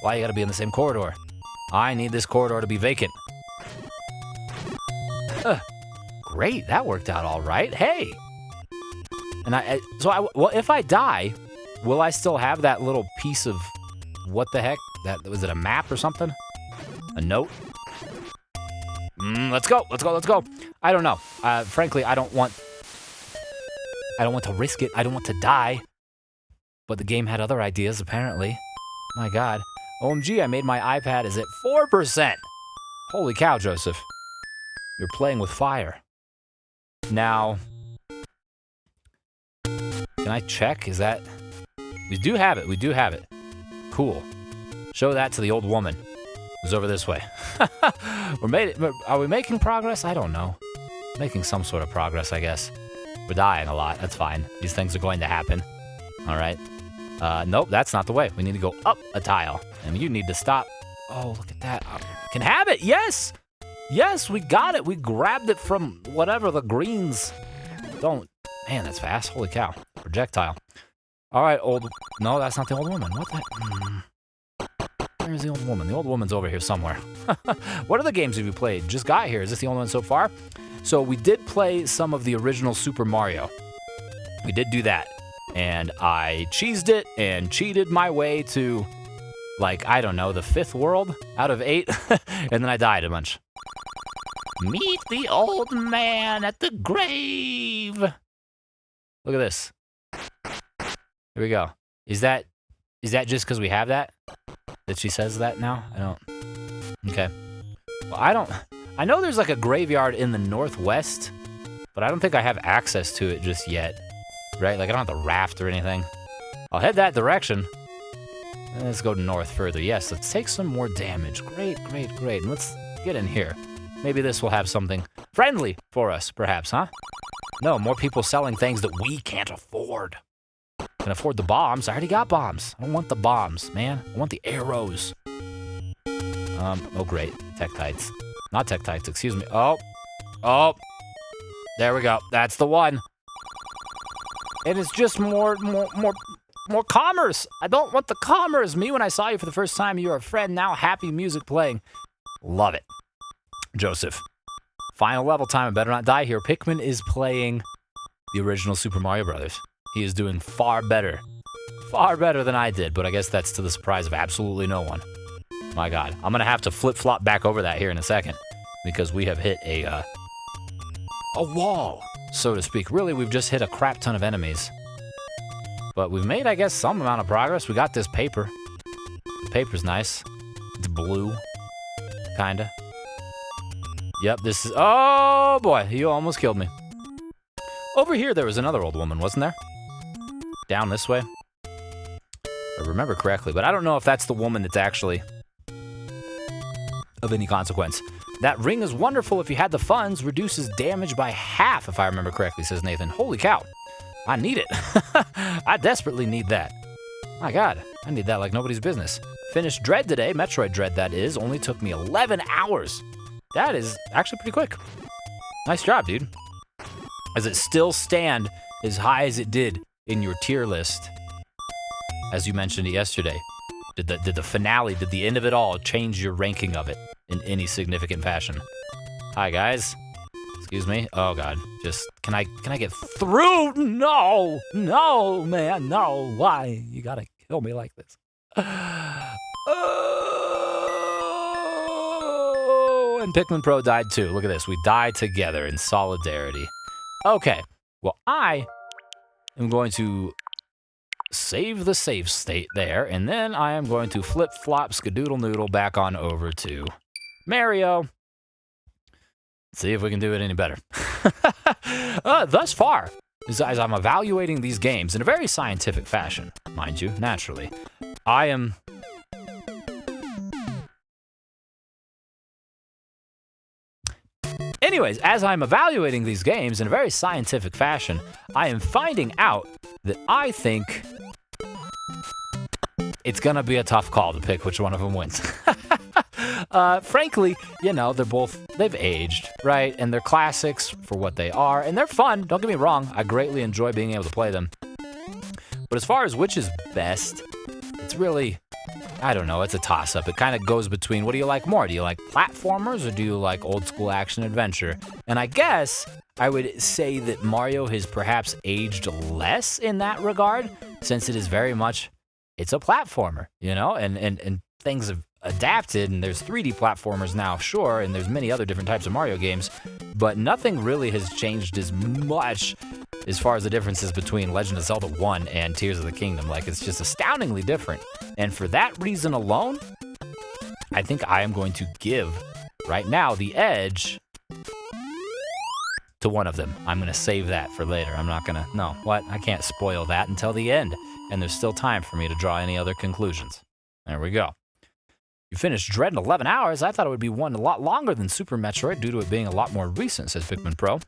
Why you gotta be in the same corridor? I need this corridor to be vacant. Great, that worked out all right. Hey. And well, if I die, will I still have that little piece of what the heck? Was it a map or something? A note? Let's go. I don't know. Frankly, I don't want to risk it. I don't want to die. But the game had other ideas, apparently. My God. OMG, I made my iPad is at 4%. Holy cow, Joseph. You're playing with fire. Now, can I check? Is that... We do have it. Cool. Show that to the old woman who's over this way. Are we making progress? I don't know. Making some sort of progress, I guess. We're dying a lot. That's fine. These things are going to happen. All right. Nope, that's not the way. We need to go up a tile. And you need to stop. Oh, look at that. Can have it. Yes. Yes, we got it. We grabbed it from whatever the greens. Don't. Man, that's fast. Holy cow. Projectile. All right, No, that's not the old woman. What the? Where's the old woman? The old woman's over here somewhere. What other games have you played? Just got here. Is this the only one so far? So we did play some of the original Super Mario. We did do that. And I cheesed it and cheated my way to, like, I don't know, the 5th world out of 8. And then I died a bunch. Meet the old man at the grave. Look at this. Here we go. Is that just because we have that she says that now? I don't. Okay. Well, I know there's like a graveyard in the northwest, but I don't think I have access to it just yet. Right? Like I don't have the raft or anything. I'll head that direction. And let's go north further. Yes, let's take some more damage. Great. And let's get in here. Maybe this will have something friendly for us, perhaps, huh? No, more people selling things that we can't afford. Can afford the bombs. I already got bombs. I don't want the bombs, man. I want the arrows. Oh, great. Tektites. Not Tektites, excuse me. Oh. There we go. That's the one. It is just more commerce. I don't want the commerce. Me, when I saw you for the first time, you were a friend. Now happy music playing. Love it. Joseph. Final level time. I better not die here. Pikmin is playing the original Super Mario Brothers. He is doing far better far better than I did, but I guess that's to the surprise of absolutely no one. My God, I'm gonna have to flip-flop back over that here in a second because we have hit a wall, so to speak. Really, we've just hit a crap ton of enemies. But we've made, I guess, some amount of progress. We got this paper. The paper's nice. It's blue, kinda. Yep, this is... Oh, boy, you almost killed me. Over here, there was another old woman, wasn't there? Down this way. If I remember correctly, but I don't know if that's the woman that's actually of any consequence. That ring is wonderful if you had the funds. Reduces damage by half, if I remember correctly, says Nathan. Holy cow. I need it. I desperately need that. My God, I need that like nobody's business. Finished Dread today. Metroid Dread, that is. Only took me 11 hours. That is actually pretty quick. Nice job, dude. Does it still stand as high as it did in your tier list, as you mentioned it yesterday? Did the finale, did the end of it all change your ranking of it in any significant fashion? Hi, guys. Excuse me. Oh, God. Just, can I get through? No, man, no. Why? You gotta kill me like this. Oh, and Pikmin Pro died too. Look at this. We died together in solidarity. Okay. Well, I am going to save the save state there, and then I am going to flip-flop skadoodle-noodle back on over to Mario. See if we can do it any better. Thus far, as I'm evaluating these games in a very scientific fashion, mind you, naturally, I am... Anyways, as I'm evaluating these games in a very scientific fashion, I am finding out that I think it's gonna be a tough call to pick which one of them wins. Frankly, you know, they've aged, right? And they're classics for what they are, and they're fun, don't get me wrong. I greatly enjoy being able to play them. But as far as which is best, it's really, I don't know, it's a toss-up. It kind of goes between, what do you like more? Do you like platformers, or do you like old-school action-adventure? And I guess I would say that Mario has perhaps aged less in that regard, since it is very much, it's a platformer, you know? And things have adapted, and there's 3D platformers now, sure, and there's many other different types of Mario games, but nothing really has changed as much as far as the differences between Legend of Zelda 1 and Tears of the Kingdom. Like, it's just astoundingly different. And for that reason alone, I think I am going to give, right now, the edge to one of them. I'm going to save that for later. I'm not going to, no, what? I can't spoil that until the end. And there's still time for me to draw any other conclusions. There we go. You finished Dread in 11 hours. I thought it would be one a lot longer than Super Metroid due to it being a lot more recent, says Pikmin Pro.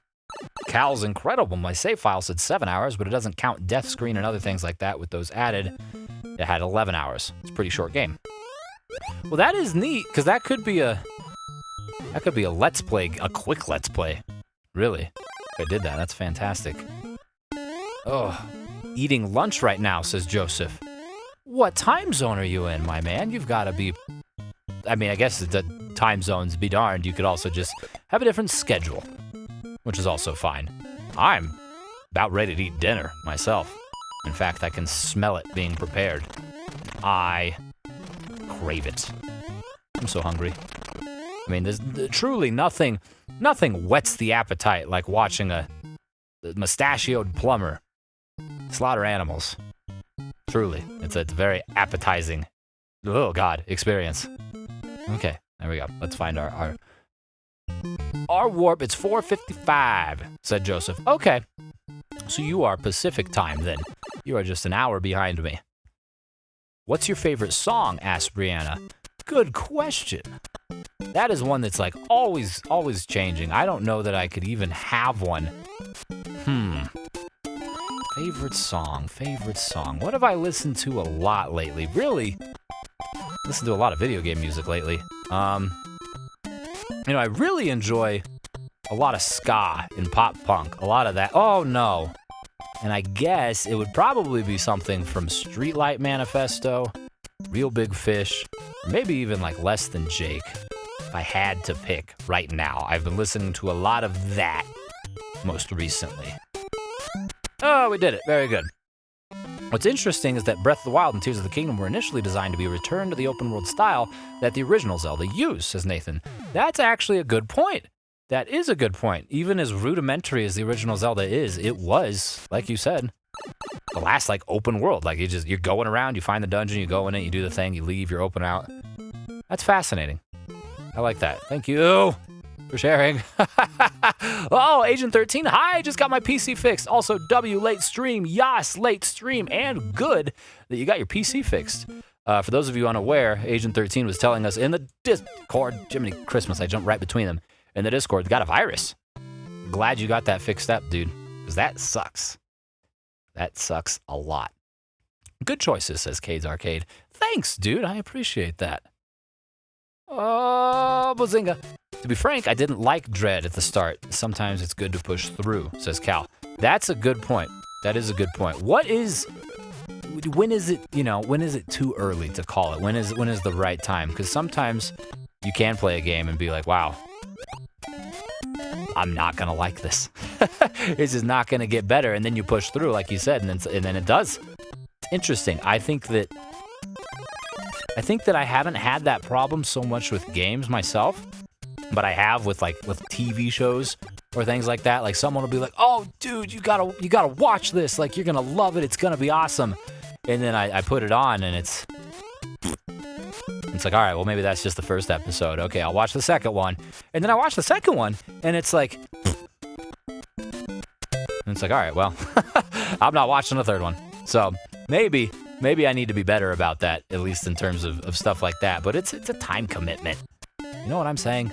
Cal's incredible. My save file said 7 hours, but it doesn't count death screen and other things like that with those added. It had 11 hours. It's a pretty short game. Well, that is neat, because that could be a let's play, a quick let's play. Really. If I did that, that's fantastic. Oh, eating lunch right now, says Joseph. What time zone are you in, my man? You've got to be... I mean, I guess the time zones be darned. You could also just have a different schedule, which is also fine. I'm about ready to eat dinner myself. In fact, I can smell it being prepared. I crave it. I'm so hungry. I mean, there's truly nothing whets the appetite like watching a mustachioed plumber slaughter animals. Truly, it's a very appetizing, oh God, experience. Okay, there we go. Let's find our warp. It's 4:55, said Joseph. Okay, so you are Pacific time then. You are just an hour behind me. What's your favorite song? Asked Brianna. Good question. That is one that's like always changing. I don't know that I could even have one. Favorite song. What have I listened to a lot lately? Really? Listened to a lot of video game music lately. You know, I really enjoy a lot of ska and pop punk. A lot of that. Oh, no. And I guess it would probably be something from Streetlight Manifesto, Real Big Fish, or maybe even like Less Than Jake, if I had to pick right now. I've been listening to a lot of that most recently. Oh, we did it. Very good. What's interesting is that Breath of the Wild and Tears of the Kingdom were initially designed to be a return to the open world style that the original Zelda used, says Nathan. That's actually a good point. That is a good point. Even as rudimentary as the original Zelda is, it was, like you said, the last like open world. Like you're going around, you find the dungeon, you go in it, you do the thing, you leave, you're open out. That's fascinating. I like that. Thank you for sharing. Oh, Agent 13, hi, just got my PC fixed. Also, W, late stream. Yas, late stream. And good that you got your PC fixed. For those of you unaware, Agent 13 was telling us in the Discord, Jiminy Christmas, I jumped right between them. In the Discord, got a virus. Glad you got that fixed up, dude, because that sucks. That sucks a lot. Good choices, says Cade's Arcade. Thanks, dude, I appreciate that. Oh, Bazinga. To be frank, I didn't like Dread at the start. Sometimes it's good to push through, says Cal. That's a good point. That is a good point. When is it too early to call it? When is the right time? Because sometimes you can play a game and be like, wow, I'm not going to like this. This is not going to get better. And then you push through, like you said, and then it does. It's interesting. I think that I haven't had that problem so much with games myself, but I have with TV shows or things like that. Like someone will be like, "Oh, dude, you gotta watch this. Like you're gonna love it. It's gonna be awesome." And then I put it on, and it's like, all right, well maybe that's just the first episode. Okay, I'll watch the second one, and then I watch the second one, and it's like, and it's like, all right, well, I'm not watching the third one. So maybe I need to be better about that, at least in terms of stuff like that. But it's a time commitment. You know what I'm saying?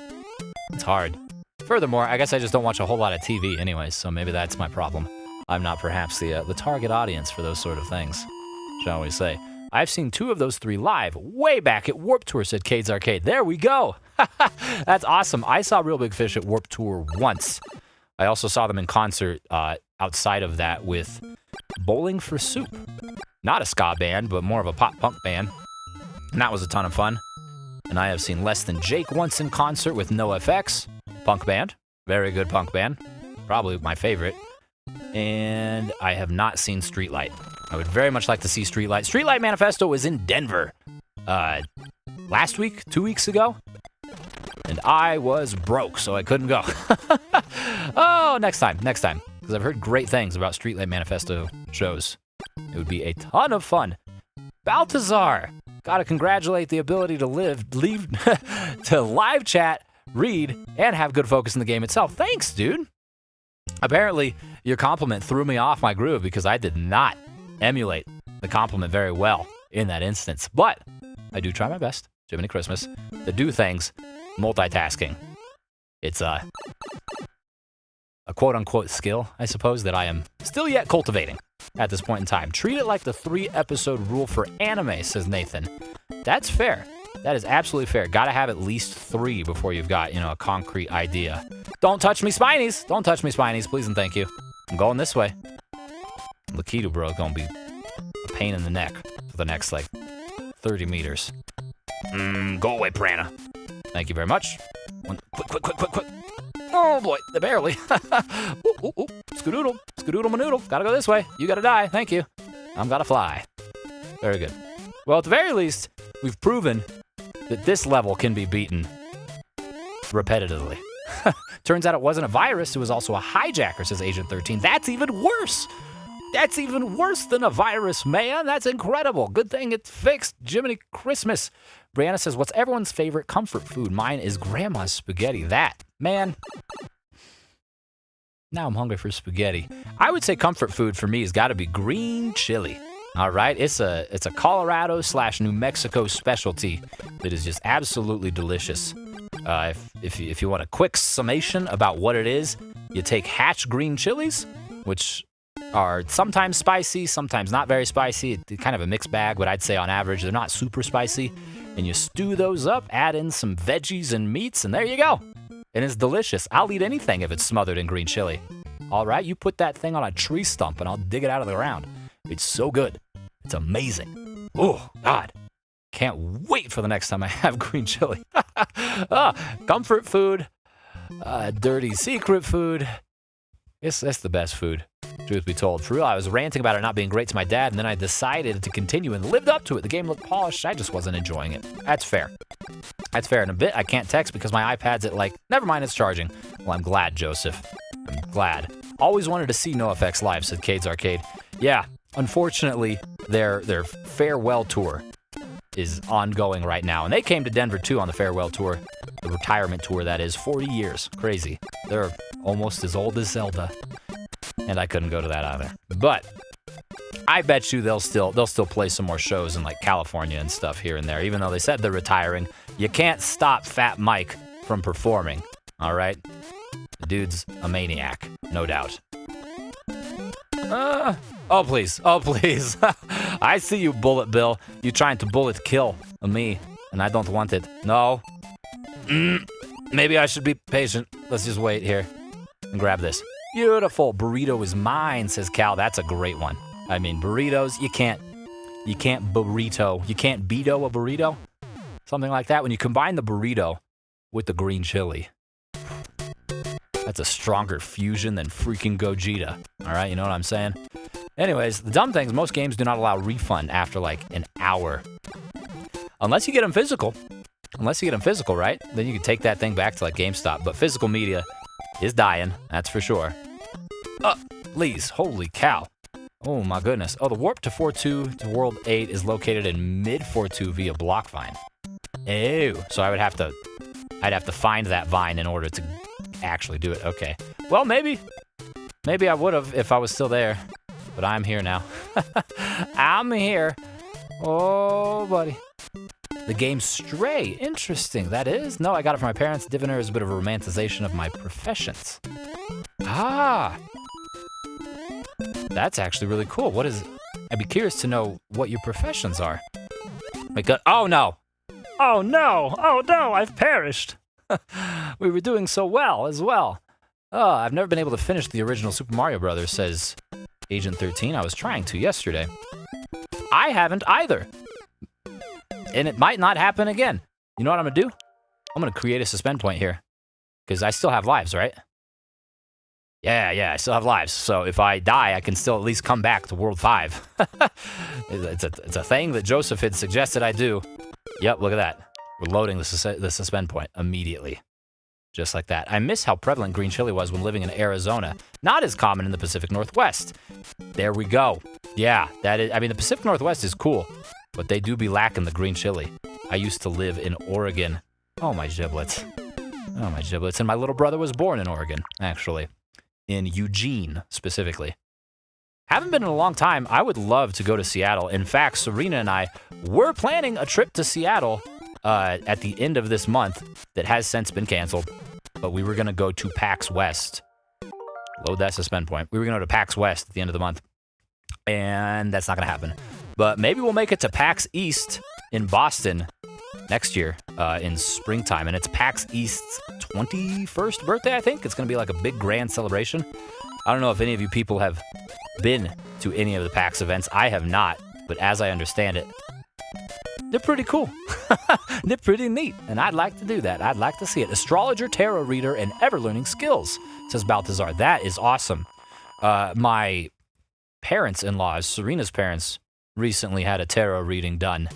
It's hard. Furthermore, I guess I just don't watch a whole lot of TV anyways, so maybe that's my problem. I'm not perhaps the target audience for those sort of things, shall we say. I've seen 2 of those 3 live way back at Warped Tour, said Cade's Arcade. There we go. That's awesome. I saw Real Big Fish at Warped Tour once. I also saw them in concert outside of that with Bowling for Soup. Not a ska band, but more of a pop-punk band. And that was a ton of fun. And I have seen Less Than Jake once in concert with NoFX. Punk band. Very good punk band. Probably my favorite. And I have not seen Streetlight. I would very much like to see Streetlight. Streetlight Manifesto was in Denver last week, 2 weeks ago. And I was broke, so I couldn't go. Oh, next time. Because I've heard great things about Streetlight Manifesto shows. It would be a ton of fun. Baltazar, gotta congratulate the ability to to live chat, read, and have good focus in the game itself. Thanks, dude. Apparently, your compliment threw me off my groove because I did not emulate the compliment very well in that instance. But I do try my best, Jiminy Christmas, to do things multitasking. It's a quote-unquote skill, I suppose, that I am still yet cultivating at this point in time. Treat it like the 3-episode rule for anime, says Nathan. That's fair. That is absolutely fair. Gotta have at least 3 before you've got, a concrete idea. Don't touch me, Spinies! Don't touch me, Spinies, please and thank you. I'm going this way. Lakitu, bro, is gonna be a pain in the neck for the next, 30 meters. Go away, Prana. Thank you very much. Quick. Oh boy, barely. Ooh. Skadoodle manoodle. Gotta go this way. You gotta die. Thank you. I'm gotta fly. Very good. Well, at the very least, we've proven that this level can be beaten repetitively. Turns out it wasn't a virus, it was also a hijacker, says Agent 13. That's even worse. That's even worse than a virus, man. That's incredible. Good thing it's fixed. Jiminy Christmas. Brianna says, what's everyone's favorite comfort food? Mine is grandma's spaghetti. That, man. Now I'm hungry for spaghetti. I would say comfort food for me has got to be green chili. All right, it's a Colorado/New Mexico specialty that is just absolutely delicious. If you want a quick summation about what it is, you take Hatch green chilies, which are sometimes spicy, sometimes not very spicy. It's kind of a mixed bag, but I'd say on average they're not super spicy. And you stew those up, add in some veggies and meats, and there you go. And it's delicious. I'll eat anything if it's smothered in green chili. All right, you put that thing on a tree stump and I'll dig it out of the ground. It's so good. It's amazing. Oh, God. Can't wait for the next time I have green chili. Comfort food, dirty secret food. That's the best food. truth be told. For real, I was ranting about it not being great to my dad, and then I decided to continue and lived up to it. The game looked polished. I just wasn't enjoying it. That's fair. That's fair. In a bit, I can't text because my iPad's at like, never mind, it's charging. Well, I'm glad, Joseph. I'm glad. Always wanted to see NoFX live, said Cade's Arcade. Yeah, unfortunately, their farewell tour is ongoing right now. And they came to Denver, too, on the farewell tour. The retirement tour, that is. 40 years. Crazy. They're almost as old as Zelda. And I couldn't go to that either. But I bet you they'll still play some more shows in like California and stuff here and there. Even though they said they're retiring, you can't stop Fat Mike from performing. All right? The dude's a maniac, no doubt. Oh, please. Oh, please. I see you, Bullet Bill. You trying to bullet kill me, and I don't want it. No. Maybe I should be patient. Let's just wait here and grab this. Beautiful. Burrito is mine, says Cal. That's a great one. I mean, burritos, you can't burrito. You can't beto a burrito? Something like that. When you combine the burrito with the green chili, that's a stronger fusion than freaking Gogeta. All right, you know what I'm saying? Anyways, the dumb thing is most games do not allow refund after like an hour. Unless you get them physical. Unless you get them physical, right? Then you can take that thing back to like GameStop. But physical media is dying, that's for sure. Please, holy cow. Oh my goodness. Oh, the warp to 4.2 to World 8 is located in mid 4.2 via block vine. Ew. So I'd have to find that vine in order to actually do it. Okay. Well, maybe I would have if I was still there. But I'm here now. I'm here. Oh, buddy. The game Stray. Interesting. That is? No, I got it from my parents. Diviner is a bit of a romanticization of my professions. Ah. That's actually really cool. What is... I'd be curious to know what your professions are. Because... Oh, no. Oh, no. Oh, no. I've perished. We were doing so well as well. Oh, I've never been able to finish the original Super Mario Brothers, says Agent 13. I was trying to yesterday. I haven't either. And it might not happen again. You know what I'm going to do? I'm going to create a suspend point here. Because I still have lives, right? Yeah, I still have lives. So if I die, I can still at least come back to World 5. It's a thing that Joseph had suggested I do. Yep, look at that. We're loading the suspend point immediately. Just like that. I miss how prevalent green chili was when living in Arizona. Not as common in the Pacific Northwest. There we go. Yeah, that is. I mean, the Pacific Northwest is cool, but they do be lacking the green chili. I used to live in Oregon. Oh, my giblets. Oh, my giblets. And my little brother was born in Oregon, actually. In Eugene, specifically. Haven't been in a long time. I would love to go to Seattle. In fact, Serena and I were planning a trip to Seattle at the end of this month that has since been canceled. But we were going to go to PAX West. Load that suspend point. We were going to go to PAX West at the end of the month. And that's not going to happen. But maybe we'll make it to PAX East in Boston next year in springtime. And it's PAX East's 21st birthday, I think. It's going to be like a big grand celebration. I don't know if any of you people have been to any of the PAX events. I have not. But as I understand it, they're pretty cool. They're pretty neat. And I'd like to do that. I'd like to see it. Astrologer, tarot reader, and ever-learning skills, says Balthazar. That is awesome. My parents-in-law, Serena's parents, recently had a tarot reading done.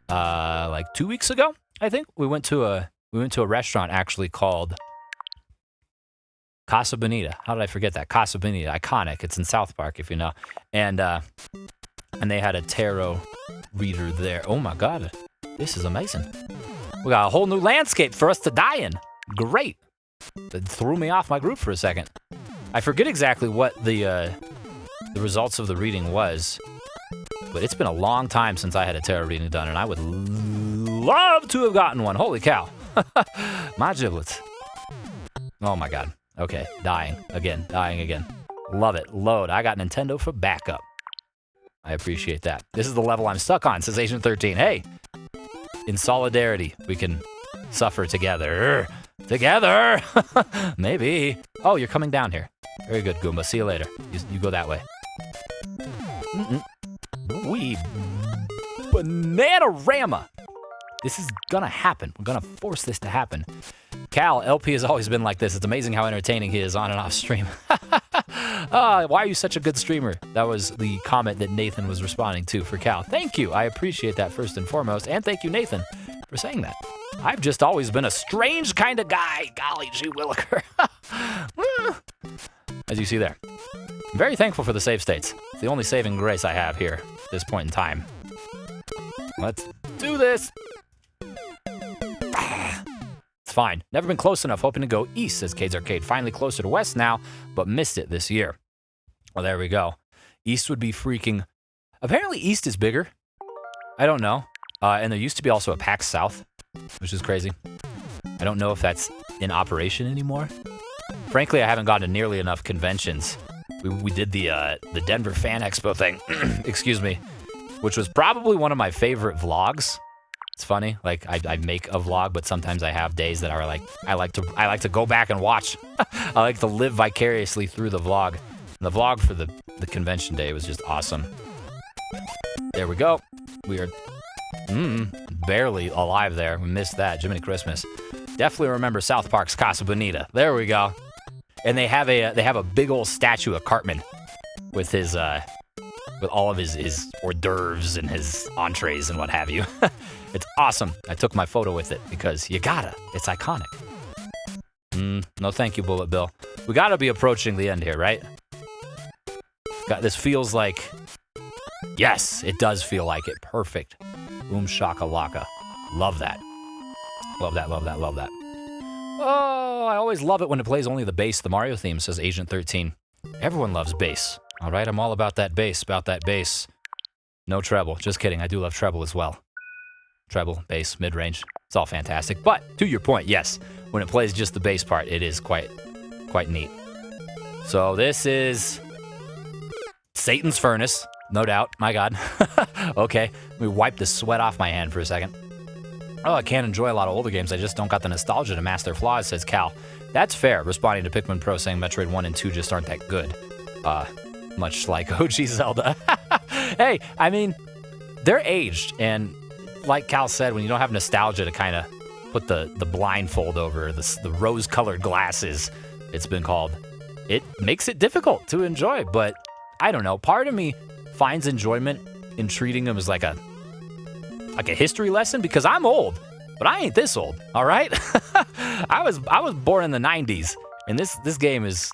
Like 2 weeks ago, I think. We went to a restaurant actually called Casa Bonita. How did I forget that? Casa Bonita, iconic. It's in South Park, if you know. And they had a tarot reader there. Oh my God, this is amazing. We got a whole new landscape for us to die in. Great. That threw me off my group for a second. I forget exactly what the results of the reading was, but it's been a long time since I had a tarot reading done, and I would love to have gotten one. Holy cow. My giblets. Oh my God. Okay, dying again. Love it. Load. I got Nintendo for backup. I appreciate that. This is the level I'm stuck on, says Agent 13. Hey, in solidarity, we can suffer together. Together! Maybe. Oh, you're coming down here. Very good, Goomba. See you later. You go that way. Wee Bananarama. This is gonna happen. We're gonna force this to happen. Cal, LP has always been like this. It's amazing how entertaining he is on and off stream. Why are you such a good streamer? That was the comment that Nathan was responding to for Cal. Thank you. I appreciate that first and foremost. And thank you, Nathan, for saying that. I've just always been a strange kind of guy. Golly gee williker. As you see there. I'm very thankful for the save states. It's the only saving grace I have here at this point in time. Let's do this. It's fine. Never been close enough. Hoping to go east, says Cade's Arcade. Finally closer to west now, but missed it this year. Well, there we go. East would be freaking... Apparently east is bigger. I don't know. And there used to be also a PAX South, which is crazy. I don't know if that's in operation anymore. Frankly, I haven't gone to nearly enough conventions. We did the Denver Fan Expo thing, excuse me, which was probably one of my favorite vlogs. It's funny, like I make a vlog, but sometimes I have days that are like I like to go back and watch. I like to live vicariously through the vlog. And the vlog for the convention day was just awesome. There we go. We are barely alive there. We missed that. Jiminy Christmas. Definitely remember South Park's Casa Bonita. There we go. And they have a big old statue of Cartman with his with all of his hors d'oeuvres and his entrees and what have you. It's awesome. I took my photo with it because you gotta. It's iconic. No thank you, Bullet Bill. We gotta be approaching the end here, right? This feels like... Yes, it does feel like it. Perfect. Boom shakalaka. Love that. Love that, love that, love that. Oh, I always love it when it plays only the bass. The Mario theme, says Agent 13. Everyone loves bass. All right, I'm all about that bass. No treble. Just kidding. I do love treble as well. Treble, bass, mid-range. It's all fantastic. But to your point, yes, when it plays just the bass part, it is quite neat. So this is Satan's Furnace, no doubt. My God. Okay, let me wipe the sweat off my hand for a second. Oh, I can't enjoy a lot of older games. I just don't got the nostalgia to master their flaws, says Cal. That's fair, responding to Pikmin Pro saying Metroid 1 and 2 just aren't that good. Much like OG Zelda. Hey, I mean, they're aged, and like Cal said, when you don't have nostalgia to kind of put the blindfold over, the rose-colored glasses, it's been called, it makes it difficult to enjoy. But I don't know, part of me finds enjoyment in treating them as like a history lesson, because I'm old, but I ain't this old, all right? I was born in the 90s, and this game is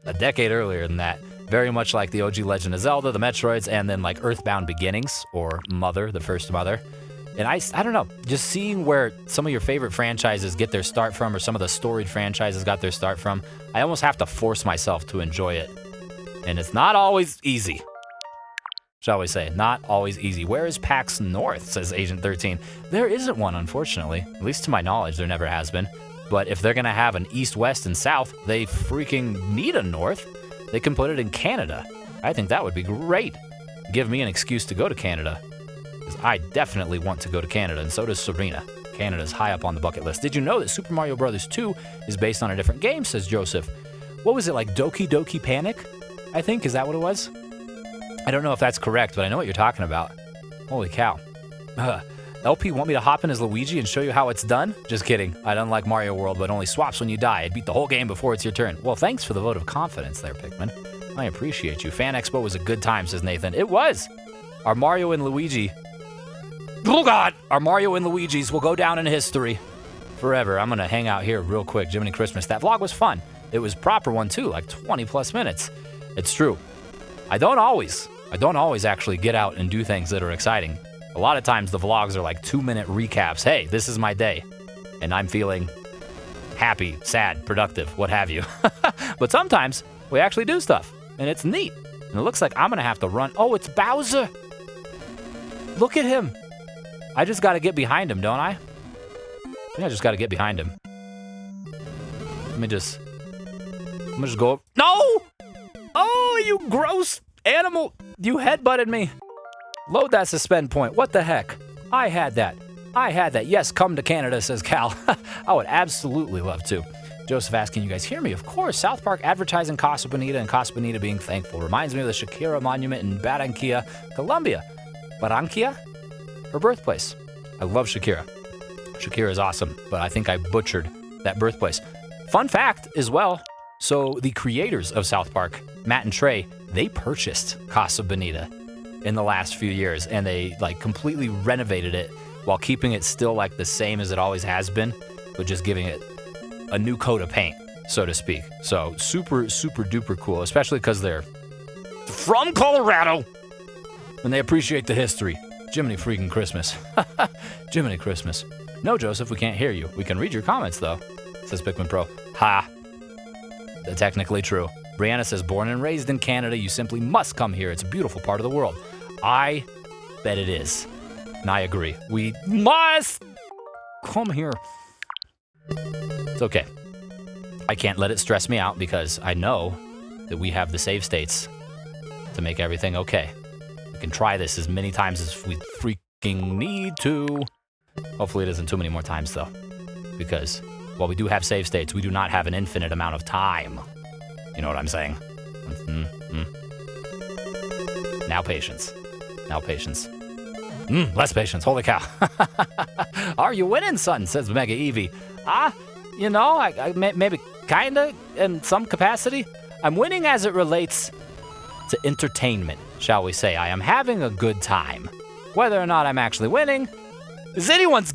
a decade earlier than that. Very much like the OG Legend of Zelda, the Metroids, and then like Earthbound Beginnings, or Mother, the first Mother. And I don't know, just seeing where some of your favorite franchises get their start from, or some of the storied franchises got their start from, I almost have to force myself to enjoy it. And it's not always easy. Shall we say, not always easy. Where is PAX North, says Agent 13. There isn't one, unfortunately. At least to my knowledge, there never has been. But if they're going to have an East, West, and South, they freaking need a North. They can put it in Canada. I think that would be great. Give me an excuse to go to Canada. Because I definitely want to go to Canada, and so does Serena. Canada's high up on the bucket list. Did you know that Super Mario Bros. 2 is based on a different game, says Joseph. What was it, like Doki Doki Panic? I think, is that what it was? I don't know if that's correct, but I know what you're talking about. Holy cow. LP want me to hop in as Luigi and show you how it's done? Just kidding. I'd unlike Mario World, but only swaps when you die. I'd beat the whole game before it's your turn. Well, thanks for the vote of confidence there, Pikmin. I appreciate you. Fan Expo was a good time, says Nathan. It was. Our Mario and Luigi... Oh, God! Our Mario and Luigi's will go down in history forever. I'm going to hang out here real quick. Jiminy Christmas. That vlog was fun. It was a proper one, too, like 20-plus minutes. It's true. I don't always actually get out and do things that are exciting. A lot of times the vlogs are like 2-minute recaps. Hey, this is my day. And I'm feeling happy, sad, productive, what have you. But sometimes we actually do stuff, and it's neat. And it looks like I'm going to have to run. Oh, it's Bowser. Look at him. I just got to get behind him, don't I? I think I just got to get behind him. I'm gonna just go. No! Oh, you gross animal. You headbutted me. Load that suspend point. What the heck? I had that. Yes, come to Canada, says Cal. I would absolutely love to. Joseph asking, you guys hear me? Of course. South Park advertising Casa Bonita and Casa Bonita being thankful. Reminds me of the Shakira monument in Barranquilla, Colombia. Barranquilla? Her birthplace. I love Shakira. Shakira is awesome, but I think I butchered that birthplace. Fun fact as well. So the creators of South Park Matt and Trey, they purchased Casa Bonita in the last few years, and they like completely renovated it while keeping it still like the same as it always has been, but just giving it a new coat of paint, so to speak. So super, super duper cool, especially because they're from Colorado and they appreciate the history. Jiminy freaking Christmas. Jiminy Christmas. No, Joseph, we can't hear you. We can read your comments, though, says Pikmin Pro. Ha. That's technically true. Brianna says, born and raised in Canada, you simply must come here. It's a beautiful part of the world. I bet it is. And I agree. We must come here. It's okay. I can't let it stress me out because I know that we have the save states to make everything okay. We can try this as many times as we freaking need to. Hopefully it isn't too many more times, though. Because while we do have save states, we do not have an infinite amount of time. You know what I'm saying? Now patience. Now patience. Less patience. Holy cow. Are you winning, son? Says Mega Eevee. You know, I maybe kinda in some capacity. I'm winning as it relates to entertainment, shall we say. I am having a good time. Whether or not I'm actually winning is anyone's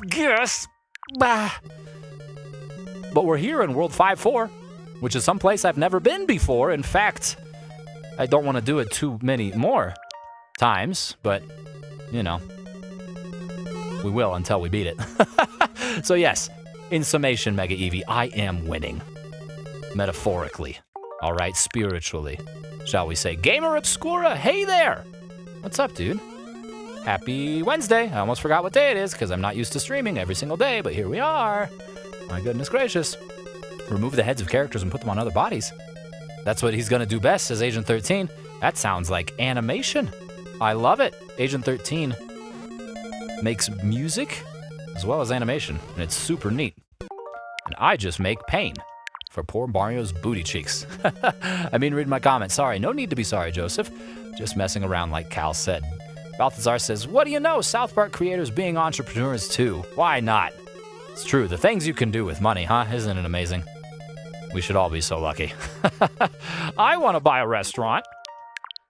guess. But we're here in World 5-4, which is someplace I've never been before. In fact, I don't want to do it too many more times, but, you know, we will until we beat it. So yes, in summation, Mega Eevee, I am winning. Metaphorically. All right, spiritually, shall we say. Gamer Obscura, hey there! What's up, dude? Happy Wednesday. I almost forgot what day it is because I'm not used to streaming every single day, but here we are. My goodness gracious. Remove the heads of characters and put them on other bodies. That's what he's going to do best, says Agent 13. That sounds like animation. I love it. Agent 13 makes music as well as animation, and it's super neat. And I just make pain for poor Mario's booty cheeks. I mean, read my comment. Sorry, no need to be sorry, Joseph. Just messing around like Cal said. Balthazar says, what do you know? South Park creators being entrepreneurs too. Why not? It's true. The things you can do with money, huh? Isn't it amazing? We should all be so lucky. I want to buy a restaurant.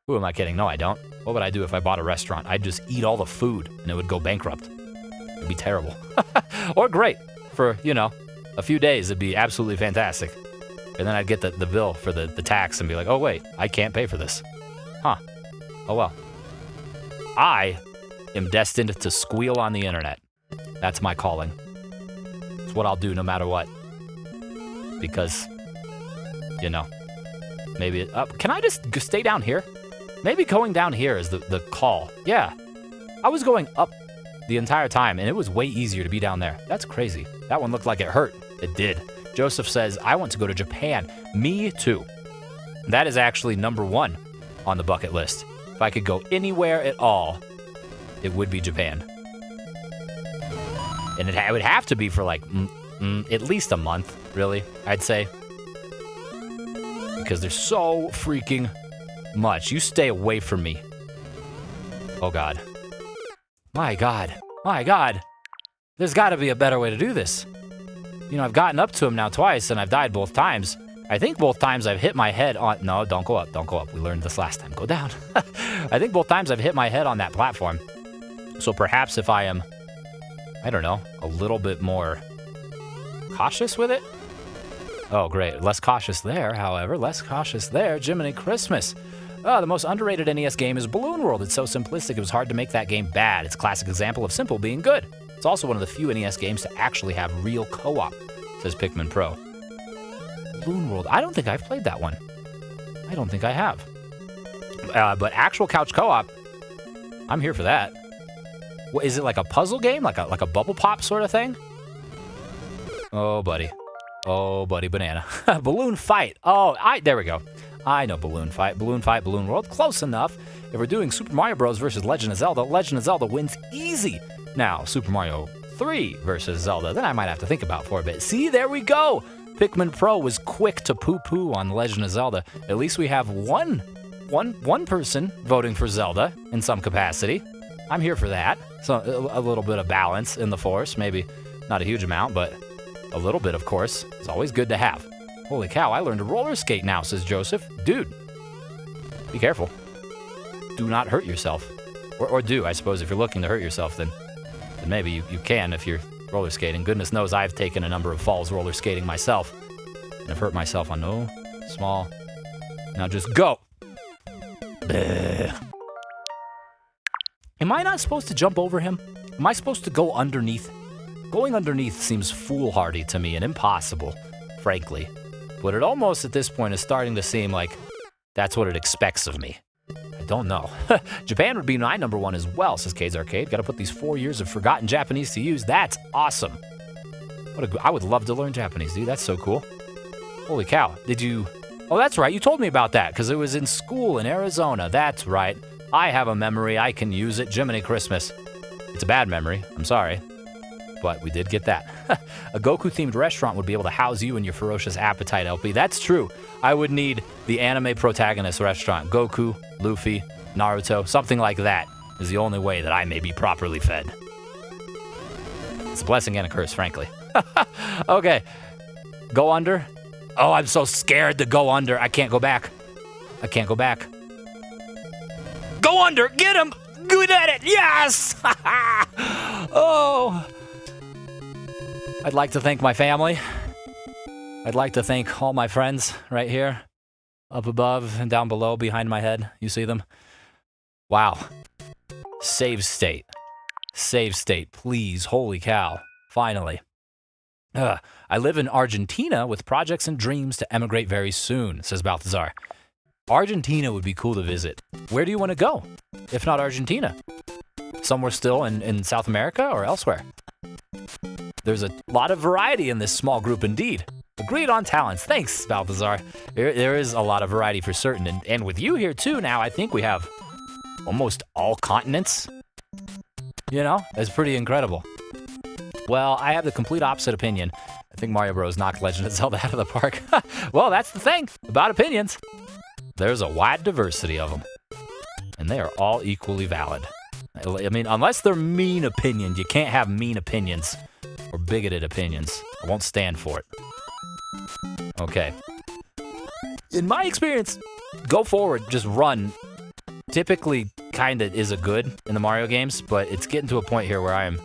Who am I kidding? No, I don't. What would I do if I bought a restaurant? I'd just eat all the food and it would go bankrupt. It'd be terrible. Or great. For, you know, a few days, it'd be absolutely fantastic. And then I'd get the bill for the tax and be like, oh, wait, I can't pay for this. Huh. Oh, well. I am destined to squeal on the internet. That's my calling. It's what I'll do no matter what. Because, you know, maybe... can I just stay down here? Maybe going down here is the call. Yeah. I was going up the entire time, and it was way easier to be down there. That's crazy. That one looked like it hurt. It did. Joseph says, I want to go to Japan. Me too. That is actually number 1 on the bucket list. If I could go anywhere at all, it would be Japan. And it would have to be for like at least a month, really, I'd say. Because there's so freaking much. You stay away from me. Oh, God. My God. My God. There's got to be a better way to do this. You know, I've gotten up to him now twice, and I've died both times. I think both times I've hit my head on... No, don't go up. Don't go up. We learned this last time. Go down. I think both times I've hit my head on that platform. So perhaps if I am, I don't know, a little bit more cautious with it? Oh, great. Less cautious there, however. Less cautious there. Jiminy Christmas. Oh, the most underrated NES game is Balloon World. It's so simplistic, it was hard to make that game bad. It's a classic example of simple being good. It's also one of the few NES games to actually have real co-op, says Pikmin Pro. Balloon World. I don't think I've played that one. I don't think I have. But actual couch co-op, I'm here for that. What, is it like a puzzle game? Like a bubble pop sort of thing? Oh, buddy. Oh, buddy banana. Balloon Fight. Oh, there we go. I know Balloon Fight, Balloon World. Close enough. If we're doing Super Mario Bros. Versus Legend of Zelda wins easy. Now, Super Mario 3 versus Zelda, then I might have to think about for a bit. See, there we go. Pikmin Pro was quick to poo-poo on Legend of Zelda. At least we have one person voting for Zelda in some capacity. I'm here for that. So a little bit of balance in the force. Maybe not a huge amount, but a little bit, of course, is always good to have. Holy cow, I learned to roller skate now, says Joseph. Dude, be careful. Do not hurt yourself. Or do, I suppose. If you're looking to hurt yourself, then maybe you can if you're roller skating. Goodness knows I've taken a number of falls roller skating myself. And I've hurt myself on no small. Now just go. Bleh. Am I not supposed to jump over him? Am I supposed to go underneath? Going underneath seems foolhardy to me and impossible, frankly. But it almost at this point is starting to seem like that's what it expects of me. I don't know. Japan would be my number one as well, says Cade's Arcade. Gotta put these 4 years of forgotten Japanese to use. That's awesome. I would love to learn Japanese, dude. That's so cool. Holy cow. Did you... Oh, that's right. You told me about that because it was in school in Arizona. That's right. I have a memory. I can use it. Jiminy Christmas. It's a bad memory. I'm sorry. But we did get that. A Goku-themed restaurant would be able to house you and your ferocious appetite, LP. That's true. I would need the anime protagonist restaurant. Goku, Luffy, Naruto, something like that is the only way that I may be properly fed. It's a blessing and a curse, frankly. Okay. Go under. Oh, I'm so scared to go under. I can't go back. I can't go back. Go under. Get him. Good at it. Yes. Oh. I'd like to thank my family. I'd like to thank all my friends right here, up above and down below, behind my head. You see them? Wow. Save state. Save state, please. Holy cow. Finally. I live in Argentina with projects and dreams to emigrate very soon, says Balthazar. Argentina would be cool to visit. Where do you want to go? If not Argentina? Somewhere still in South America or elsewhere? There's a lot of variety in this small group indeed. Agreed on talents. Thanks, Balthazar. There is a lot of variety for certain. And with you here too now, I think we have almost all continents. You know, it's pretty incredible. Well, I have the complete opposite opinion. I think Mario Bros. Knocked Legend of Zelda out of the park. Well, that's the thing about opinions. There's a wide diversity of them. And they are all equally valid. I mean, unless they're mean opinions, you can't have mean opinions. Or bigoted opinions. I won't stand for it. Okay. In my experience, go forward, just run. Typically, kinda is a good in the Mario games, but it's getting to a point here where I am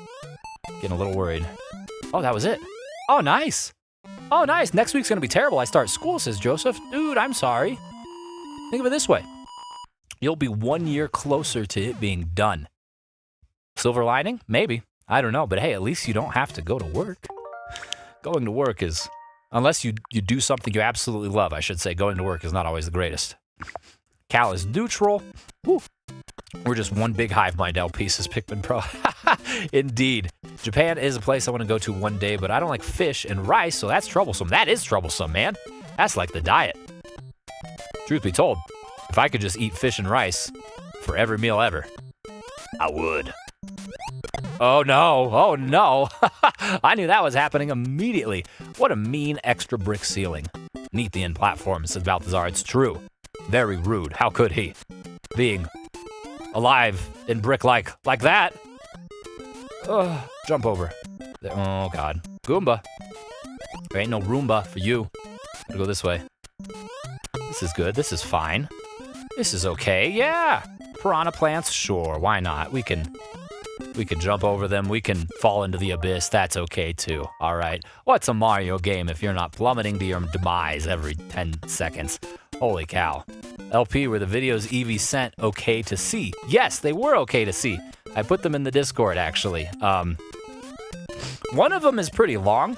getting a little worried. Oh, that was it. Oh, nice. Oh, nice. Next week's gonna be terrible. I start school, says Joseph. Dude, I'm sorry. Think of it this way. You'll be 1 year closer to it being done. Silver lining? Maybe. I don't know, but hey, at least you don't have to go to work. Going to work is, unless you do something you absolutely love, I should say, going to work is not always the greatest. Cal is neutral. Woo. We're just one big hive mind, LP, says Pikmin Pro. Indeed. Japan is a place I want to go to one day, but I don't like fish and rice, so that's troublesome. That is troublesome, man. That's like the diet. Truth be told, if I could just eat fish and rice for every meal ever, I would. Oh no, oh no. I knew that was happening immediately. What a mean extra brick ceiling. Neat the end platform, says Balthazar. It's true. Very rude. How could he? Being alive in brick like that. Jump over. Oh god. Goomba. There ain't no Roomba for you. Gotta go this way. This is good. This is fine. This is okay. Yeah. Piranha plants? Sure. Why not? We can jump over them. We can fall into the abyss. That's okay, too. All right. What's a Mario game if you're not plummeting to your demise every 10 seconds? Holy cow. LP, were the videos Eevee sent okay to see? Yes, they were okay to see. I put them in the Discord, actually. One of them is pretty long,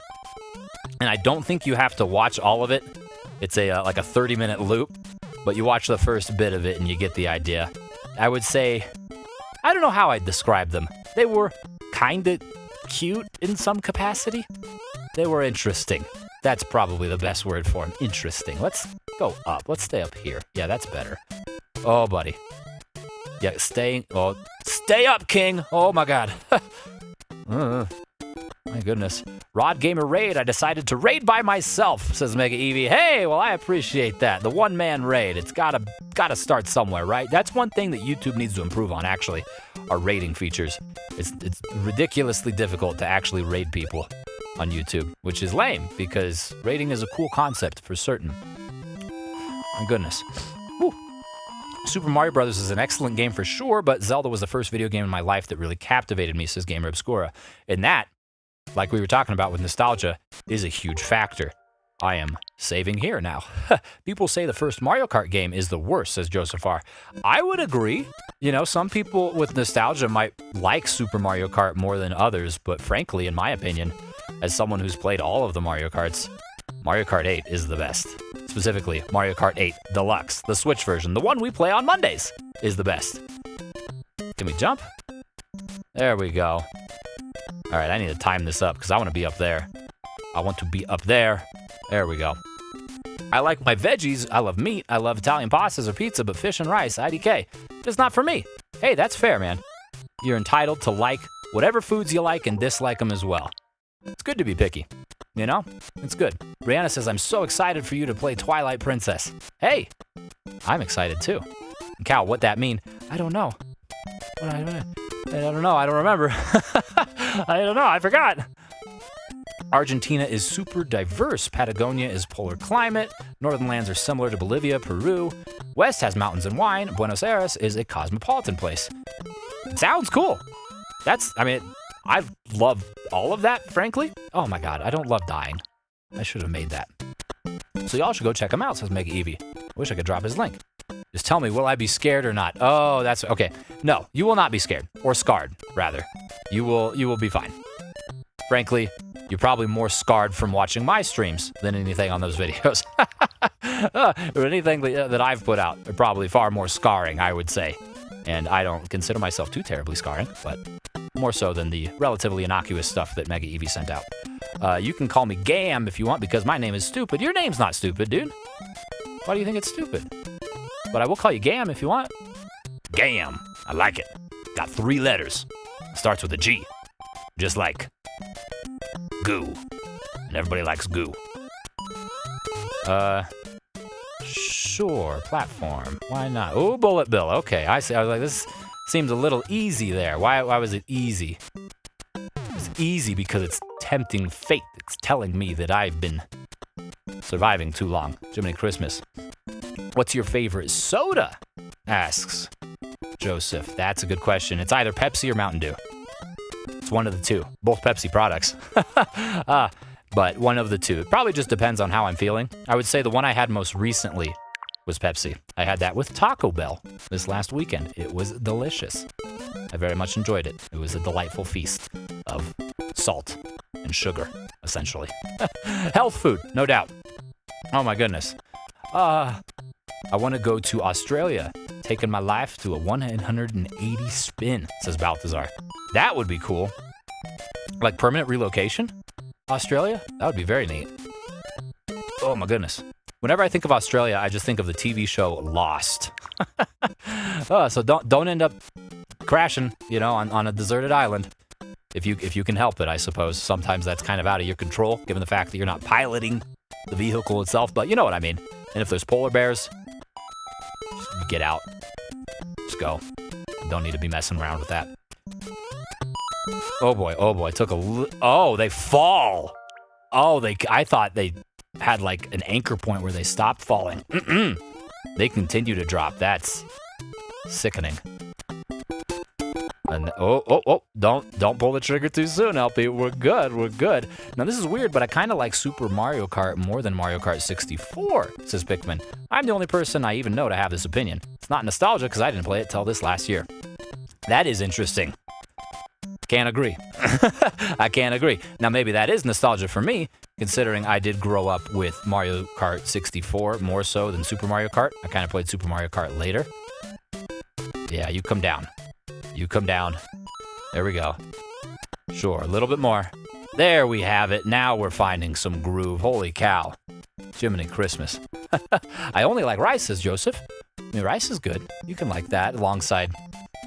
and I don't think you have to watch all of it. It's like a 30-minute loop, but you watch the first bit of it and you get the idea. I would say, I don't know how I'd describe them. They were kinda cute in some capacity. They were interesting. That's probably the best word for them. Interesting. Let's go up. Let's stay up here. Yeah, that's better. Oh, buddy. Yeah, stay up, King. Oh my god. My goodness. Rod Gamer Raid. I decided to raid by myself, says Mega Eevee. Hey, well, I appreciate that. The one-man raid. It's gotta start somewhere, right? That's one thing that YouTube needs to improve on, actually, are raiding features. It's ridiculously difficult to actually raid people. on YouTube, which is lame because rating is a cool concept for certain. My goodness. Whew. Super Mario Bros. Is an excellent game for sure, but Zelda was the first video game in my life that really captivated me, says Gamer Obscura. And that, like we were talking about with nostalgia, is a huge factor. I am saving here now. People say the first Mario Kart game is the worst, says Joseph R. I would agree. You know, some people with nostalgia might like Super Mario Kart more than others, but frankly, in my opinion, as someone who's played all of the Mario Karts, Mario Kart 8 is the best. Specifically, Mario Kart 8 Deluxe, the Switch version, the one we play on Mondays, is the best. Can we jump? There we go. All right, I need to time this up because I want to be up there. I want to be up there. There we go. I like my veggies. I love meat. I love Italian pastas or pizza, but fish and rice, IDK, it's not for me. Hey, that's fair, man. You're entitled to like whatever foods you like and dislike them as well. It's good to be picky, you know? It's good. Brianna says, I'm so excited for you to play Twilight Princess. Hey, I'm excited too. And Cal, what that mean? I don't know. I don't know. I don't remember. I don't know. I forgot. Argentina is super diverse. Patagonia is polar climate. Northern lands are similar to Bolivia, Peru. West has mountains and wine. Buenos Aires is a cosmopolitan place. It sounds cool. I love all of that, frankly. Oh my God, I don't love dying. I should have made that. So y'all should go check him out, says Mega Eevee. Wish I could drop his link. Just tell me, will I be scared or not? Oh, that's okay. No, you will not be scared, or scarred, rather. You will be fine. Frankly, you're probably more scarred from watching my streams than anything on those videos. Or anything that I've put out. They're probably far more scarring, I would say. And I don't consider myself too terribly scarring, but more so than the relatively innocuous stuff that Mega Eevee sent out. You can call me Gam if you want, because my name is stupid. Your name's not stupid, dude. Why do you think it's stupid? But I will call you Gam if you want. Gam. I like it. Got 3 letters. Starts with a G. Just like goo. And everybody likes goo. Sure. Platform. Why not? Oh, Bullet Bill. Okay, I see. I was like, this seems a little easy there. Why was it easy? It's easy because it's tempting fate. It's telling me that I've been surviving too long. Jiminy Christmas. What's your favorite soda? Asks Joseph. That's a good question. It's either Pepsi or Mountain Dew. It's one of the two. Both Pepsi products. But one of the two. It probably just depends on how I'm feeling. I would say the one I had most recently was Pepsi. I had that with Taco Bell this last weekend. It was delicious. I very much enjoyed it. It was a delightful feast of salt and sugar, essentially. Health food, no doubt. Oh my goodness. I want to go to Australia, taking my life to a 180 spin, says Balthazar. That would be cool. Like permanent relocation? Australia? That would be very neat. Oh my goodness. Whenever I think of Australia, I just think of the TV show Lost. So don't end up crashing, on a deserted island. If you can help it, I suppose. Sometimes that's kind of out of your control, given the fact that you're not piloting the vehicle itself, but you know what I mean. And if there's polar bears, just get out. Just go. Don't need to be messing around with that. Oh boy, they fall. I thought they had like an anchor point where they stopped falling. They continue to drop. That's sickening. And don't pull the trigger too soon, LP. We're good. Now this is weird, but I kind of like Super Mario Kart more than Mario Kart 64, says Pikmin. I'm the only person I even know to have this opinion. It's not nostalgia because I didn't play it till this last year. That is interesting. Can't agree. I can't agree. Now maybe that is nostalgia for me, considering I did grow up with Mario Kart 64 more so than Super Mario Kart. I kind of played Super Mario Kart later. Yeah, you come down. There we go. Sure, a little bit more. There we have it. Now we're finding some groove. Holy cow. Jiminy Christmas. I only like rice, says Joseph. I mean, rice is good. You can like that alongside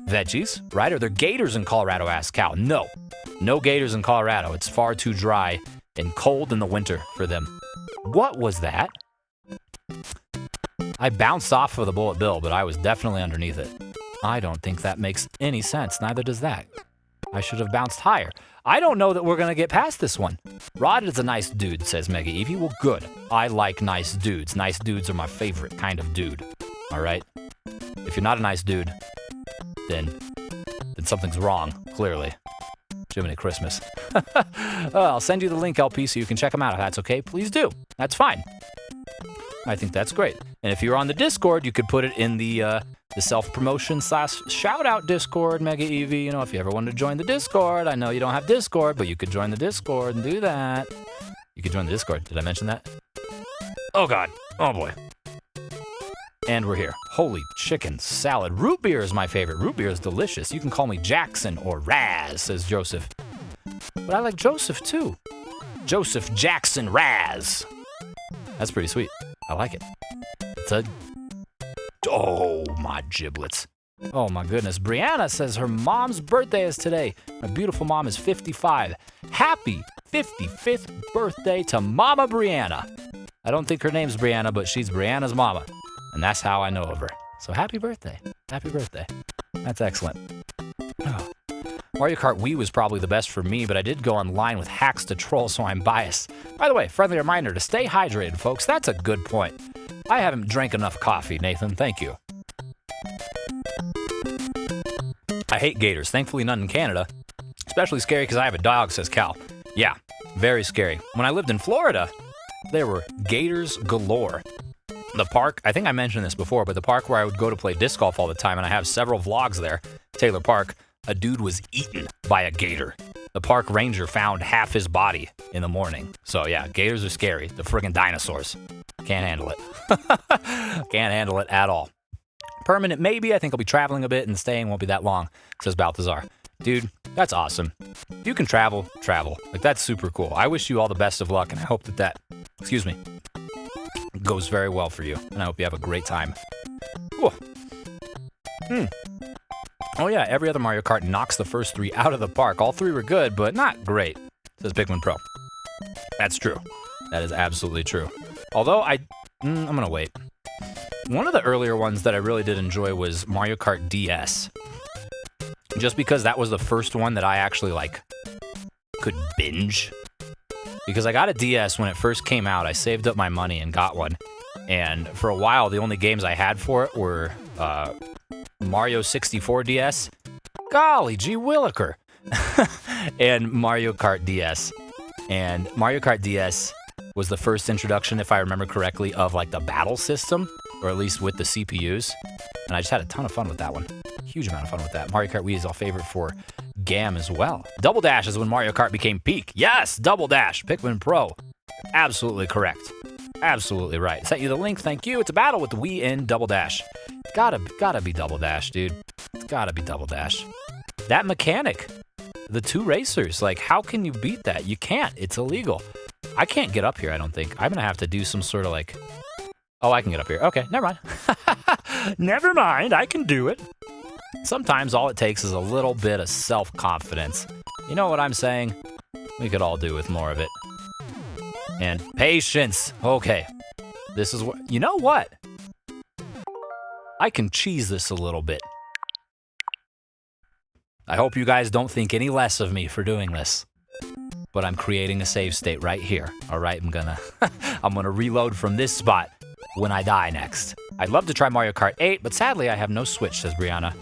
veggies, right? Are there gators in Colorado, asks Cal. No gators in Colorado. It's far too dry and cold in the winter for them. What was that? I bounced off of the bullet bill, but I was definitely underneath it. I don't think that makes any sense. Neither does that. I should have bounced higher. I don't know that we're going to get past this one. Rod is a nice dude, says Mega Eevee. Well, good. I like nice dudes. Nice dudes are my favorite kind of dude. All right? If you're not a nice dude, then something's wrong, clearly. Jiminy Christmas. I'll send you the link, LP, so you can check them out. If that's okay, please do. That's fine. I think that's great. And if you're on the Discord, you could put it in the self-promotion / shout-out Discord, Mega Eevee. You know, if you ever wanted to join the Discord, I know you don't have Discord, but you could join the Discord and do that. You could join the Discord. Did I mention that? Oh, God. Oh, boy. And we're here. Holy chicken salad. Root beer is my favorite. Root beer is delicious. You can call me Jackson or Raz, says Joseph. But I like Joseph, too. Joseph Jackson Raz. That's pretty sweet. I like it. It's a... Oh, my giblets. Oh, my goodness. Brianna says her mom's birthday is today. My beautiful mom is 55. Happy 55th birthday to Mama Brianna. I don't think her name's Brianna, but she's Brianna's mama. And that's how I know of her. So happy birthday. Happy birthday. That's excellent. Oh. Mario Kart Wii was probably the best for me, but I did go online with hacks to troll, so I'm biased. By the way, friendly reminder to stay hydrated, folks. That's a good point. I haven't drank enough coffee, Nathan. Thank you. I hate gators. Thankfully, none in Canada. Especially scary because I have a dog, says Cal. Yeah, very scary. When I lived in Florida, there were gators galore. The park, I think I mentioned this before, but the park where I would go to play disc golf all the time, and I have several vlogs there, Taylor Park, a dude was eaten by a gator. The park ranger found half his body in the morning. So yeah, gators are scary. The friggin' dinosaurs. Can't handle it. Can't handle it at all. Permanent maybe. I think I'll be traveling a bit and staying won't be that long, says Balthazar. Dude, that's awesome. If you can travel, travel. Like, that's super cool. I wish you all the best of luck, and I hope that excuse me, goes very well for you, and I hope you have a great time. Cool. Oh yeah, every other Mario Kart knocks the first 3 out of the park. All 3 were good, but not great, says Pikmin Pro. That's true. That is absolutely true. Although I'm gonna wait. One of the earlier ones that I really did enjoy was Mario Kart DS. Just because that was the first one that I actually, could binge. Because I got a DS when it first came out. I saved up my money and got one. And for a while, the only games I had for it were Mario 64 DS. Golly gee williker. And Mario Kart DS. And Mario Kart DS was the first introduction, if I remember correctly, of the battle system, or at least with the CPUs. And I just had a ton of fun with that one. Huge amount of fun with that. Mario Kart Wii is our favorite for GAM as well. Double Dash is when Mario Kart became peak. Yes, Double Dash. Pikmin Pro. Absolutely correct. Absolutely right. Sent you the link. Thank you. It's a battle with the Wii in Double Dash. Gotta be Double Dash, dude. It's gotta be Double Dash. That mechanic. The 2 racers. How can you beat that? You can't. It's illegal. I can't get up here, I don't think. I'm gonna have to do some sort of Oh, I can get up here. Okay, never mind. Never mind. I can do it. Sometimes all it takes is a little bit of self-confidence. You know what I'm saying? We could all do with more of it. And patience. Okay. This is what... You know what? I can cheese this a little bit. I hope you guys don't think any less of me for doing this. But I'm creating a save state right here. All right, I'm gonna reload from this spot when I die next. I'd love to try Mario Kart 8, but sadly I have no Switch, says Brianna.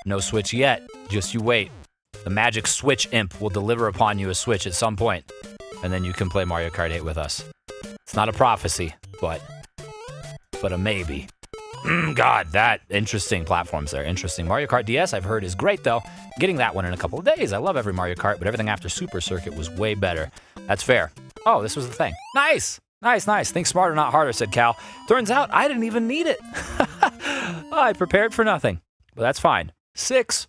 No Switch yet. Just you wait. The magic Switch imp will deliver upon you a Switch at some point, and then you can play Mario Kart 8 with us. It's not a prophecy, but a maybe. God, that interesting platforms there. Interesting. Mario Kart DS, I've heard, is great, though. Getting that one in a couple of days. I love every Mario Kart, but everything after Super Circuit was way better. That's fair. Oh, this was the thing. Nice. Nice. Think smarter, not harder, said Cal. Turns out I didn't even need it. I prepared for nothing, but that's fine. 6-4.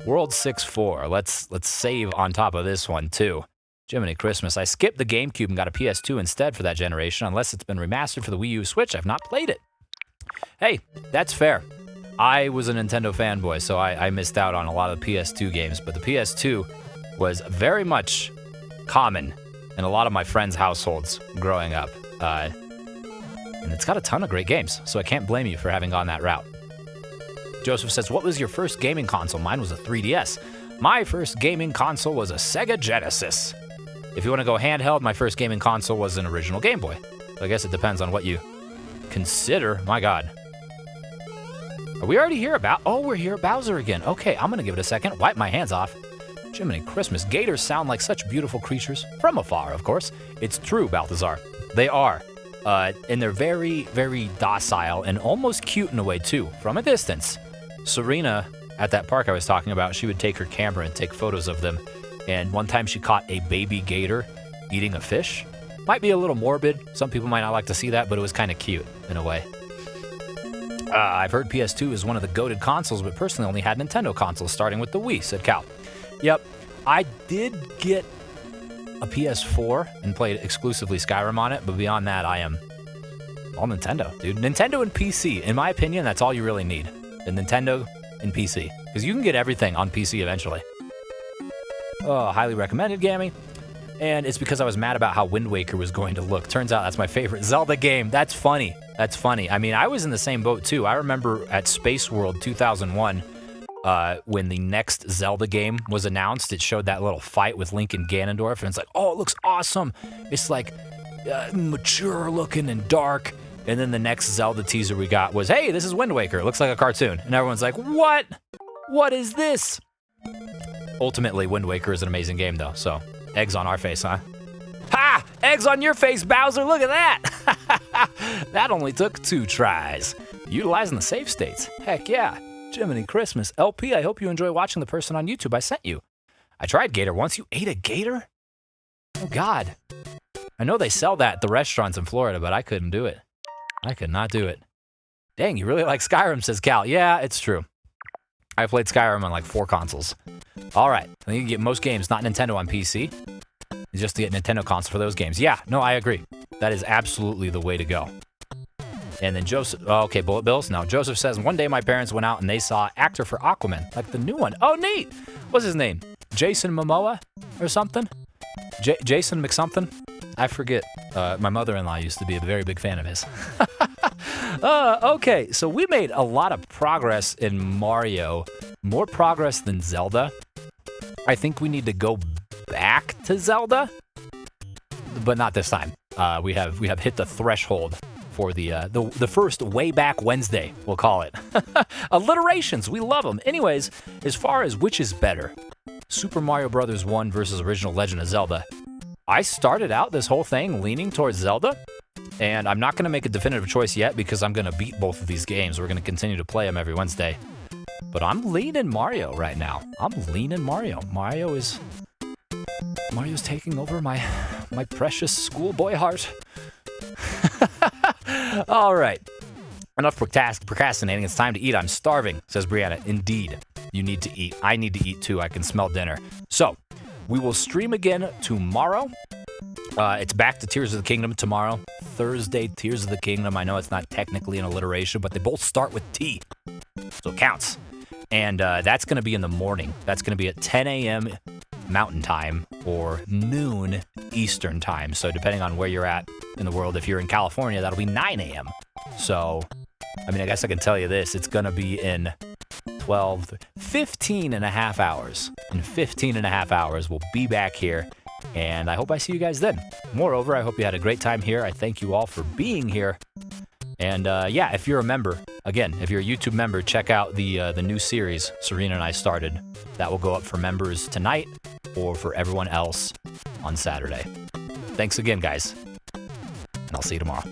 World 6-4. Let's save on top of this one, too. Jiminy Christmas. I skipped the GameCube and got a PS2 instead for that generation. Unless it's been remastered for the Wii U Switch, I've not played it. Hey, that's fair. I was a Nintendo fanboy, so I missed out on a lot of PS2 games, but the PS2 was very much common in a lot of my friends' households growing up. And it's got a ton of great games, so I can't blame you for having gone that route. Joseph says, what was your first gaming console? Mine was a 3DS. My first gaming console was a Sega Genesis. If you want to go handheld, my first gaming console was an original Game Boy. So I guess it depends on what you consider. My God. Are we already here about? Oh, we're here at Bowser again. Okay, I'm going to give it a second. Wipe my hands off. Jiminy Christmas. Gators sound like such beautiful creatures. From afar, of course. It's true, Balthazar. They are. And they're very, very docile and almost cute in a way, too, from a distance. Serena, at that park I was talking about, she would take her camera and take photos of them. And one time she caught a baby gator eating a fish. Might be a little morbid. Some people might not like to see that, but it was kind of cute in a way. I've heard PS2 is one of the goated consoles, but personally only had Nintendo consoles, starting with the Wii, said Cal. Yep, I did get a PS4 and played exclusively Skyrim on it, but beyond that, I am all Nintendo, dude. Nintendo and PC, in my opinion, that's all you really need. The Nintendo and PC, because you can get everything on PC eventually. Oh, highly recommended, Gammy. And it's because I was mad about how Wind Waker was going to look. Turns out that's my favorite Zelda game. That's funny. That's funny. I mean, I was in the same boat, too. I remember at Space World 2001, when the next Zelda game was announced, it showed that little fight with Link and Ganondorf, and it's like, oh, it looks awesome. It's like mature looking and dark. And then the next Zelda teaser we got was, hey, this is Wind Waker. It looks like a cartoon. And everyone's like, what? What is this? Ultimately, Wind Waker is an amazing game, though, so eggs on our face, huh? Ha! Eggs on your face, Bowser. Look at that. That only took 2 tries. Utilizing the save states. Heck yeah. Jiminy Christmas. LP, I hope you enjoy watching the person on YouTube I sent you. I tried gator once. You ate a gator? Oh, God. I know they sell that at the restaurants in Florida, but I couldn't do it. I could not do it. Dang, you really like Skyrim, says Cal. Yeah, it's true. I played Skyrim on like 4 consoles. All right. I think you can get most games, not Nintendo on PC. Just to get Nintendo console for those games. Yeah, no, I agree. That is absolutely the way to go. And then Joseph, oh, okay, Bullet Bills. No, Joseph says, one day my parents went out and they saw actor for Aquaman, like the new one. Oh, neat. What's his name? Jason Momoa or something? Jason McSomething? I forget. My mother-in-law used to be a very big fan of his. Okay, so we made a lot of progress in Mario. More progress than Zelda. I think we need to go back to Zelda, but not this time. We have hit the threshold for the first way back Wednesday, we'll call it. Alliterations, we love them. Anyways, as far as which is better, Super Mario Bros. 1 versus original Legend of Zelda, I started out this whole thing leaning towards Zelda, and I'm not going to make a definitive choice yet because I'm going to beat both of these games. We're going to continue to play them every Wednesday. But I'm leaning Mario right now. I'm leaning Mario. Mario's taking over my precious schoolboy heart. All right. Enough procrastinating. It's time to eat. I'm starving, says Brianna. Indeed, you need to eat. I need to eat too. I can smell dinner. So, we will stream again tomorrow. It's back to Tears of the Kingdom tomorrow. Thursday, Tears of the Kingdom. I know it's not technically an alliteration, but they both start with T. So it counts. And that's going to be in the morning. That's going to be at 10 a.m. Mountain Time or noon Eastern Time. So depending on where you're at in the world, if you're in California, that'll be 9 a.m. So, I mean, I guess I can tell you this. It's going to be in 15 and a half hours. In 15 and a half hours, we'll be back here. And I hope I see you guys then. Moreover, I hope you had a great time here. I thank you all for being here. And yeah, if you're a member, again, if you're a YouTube member, check out the new series Serena and I started. That will go up for members tonight or for everyone else on Saturday. Thanks again, guys. And I'll see you tomorrow.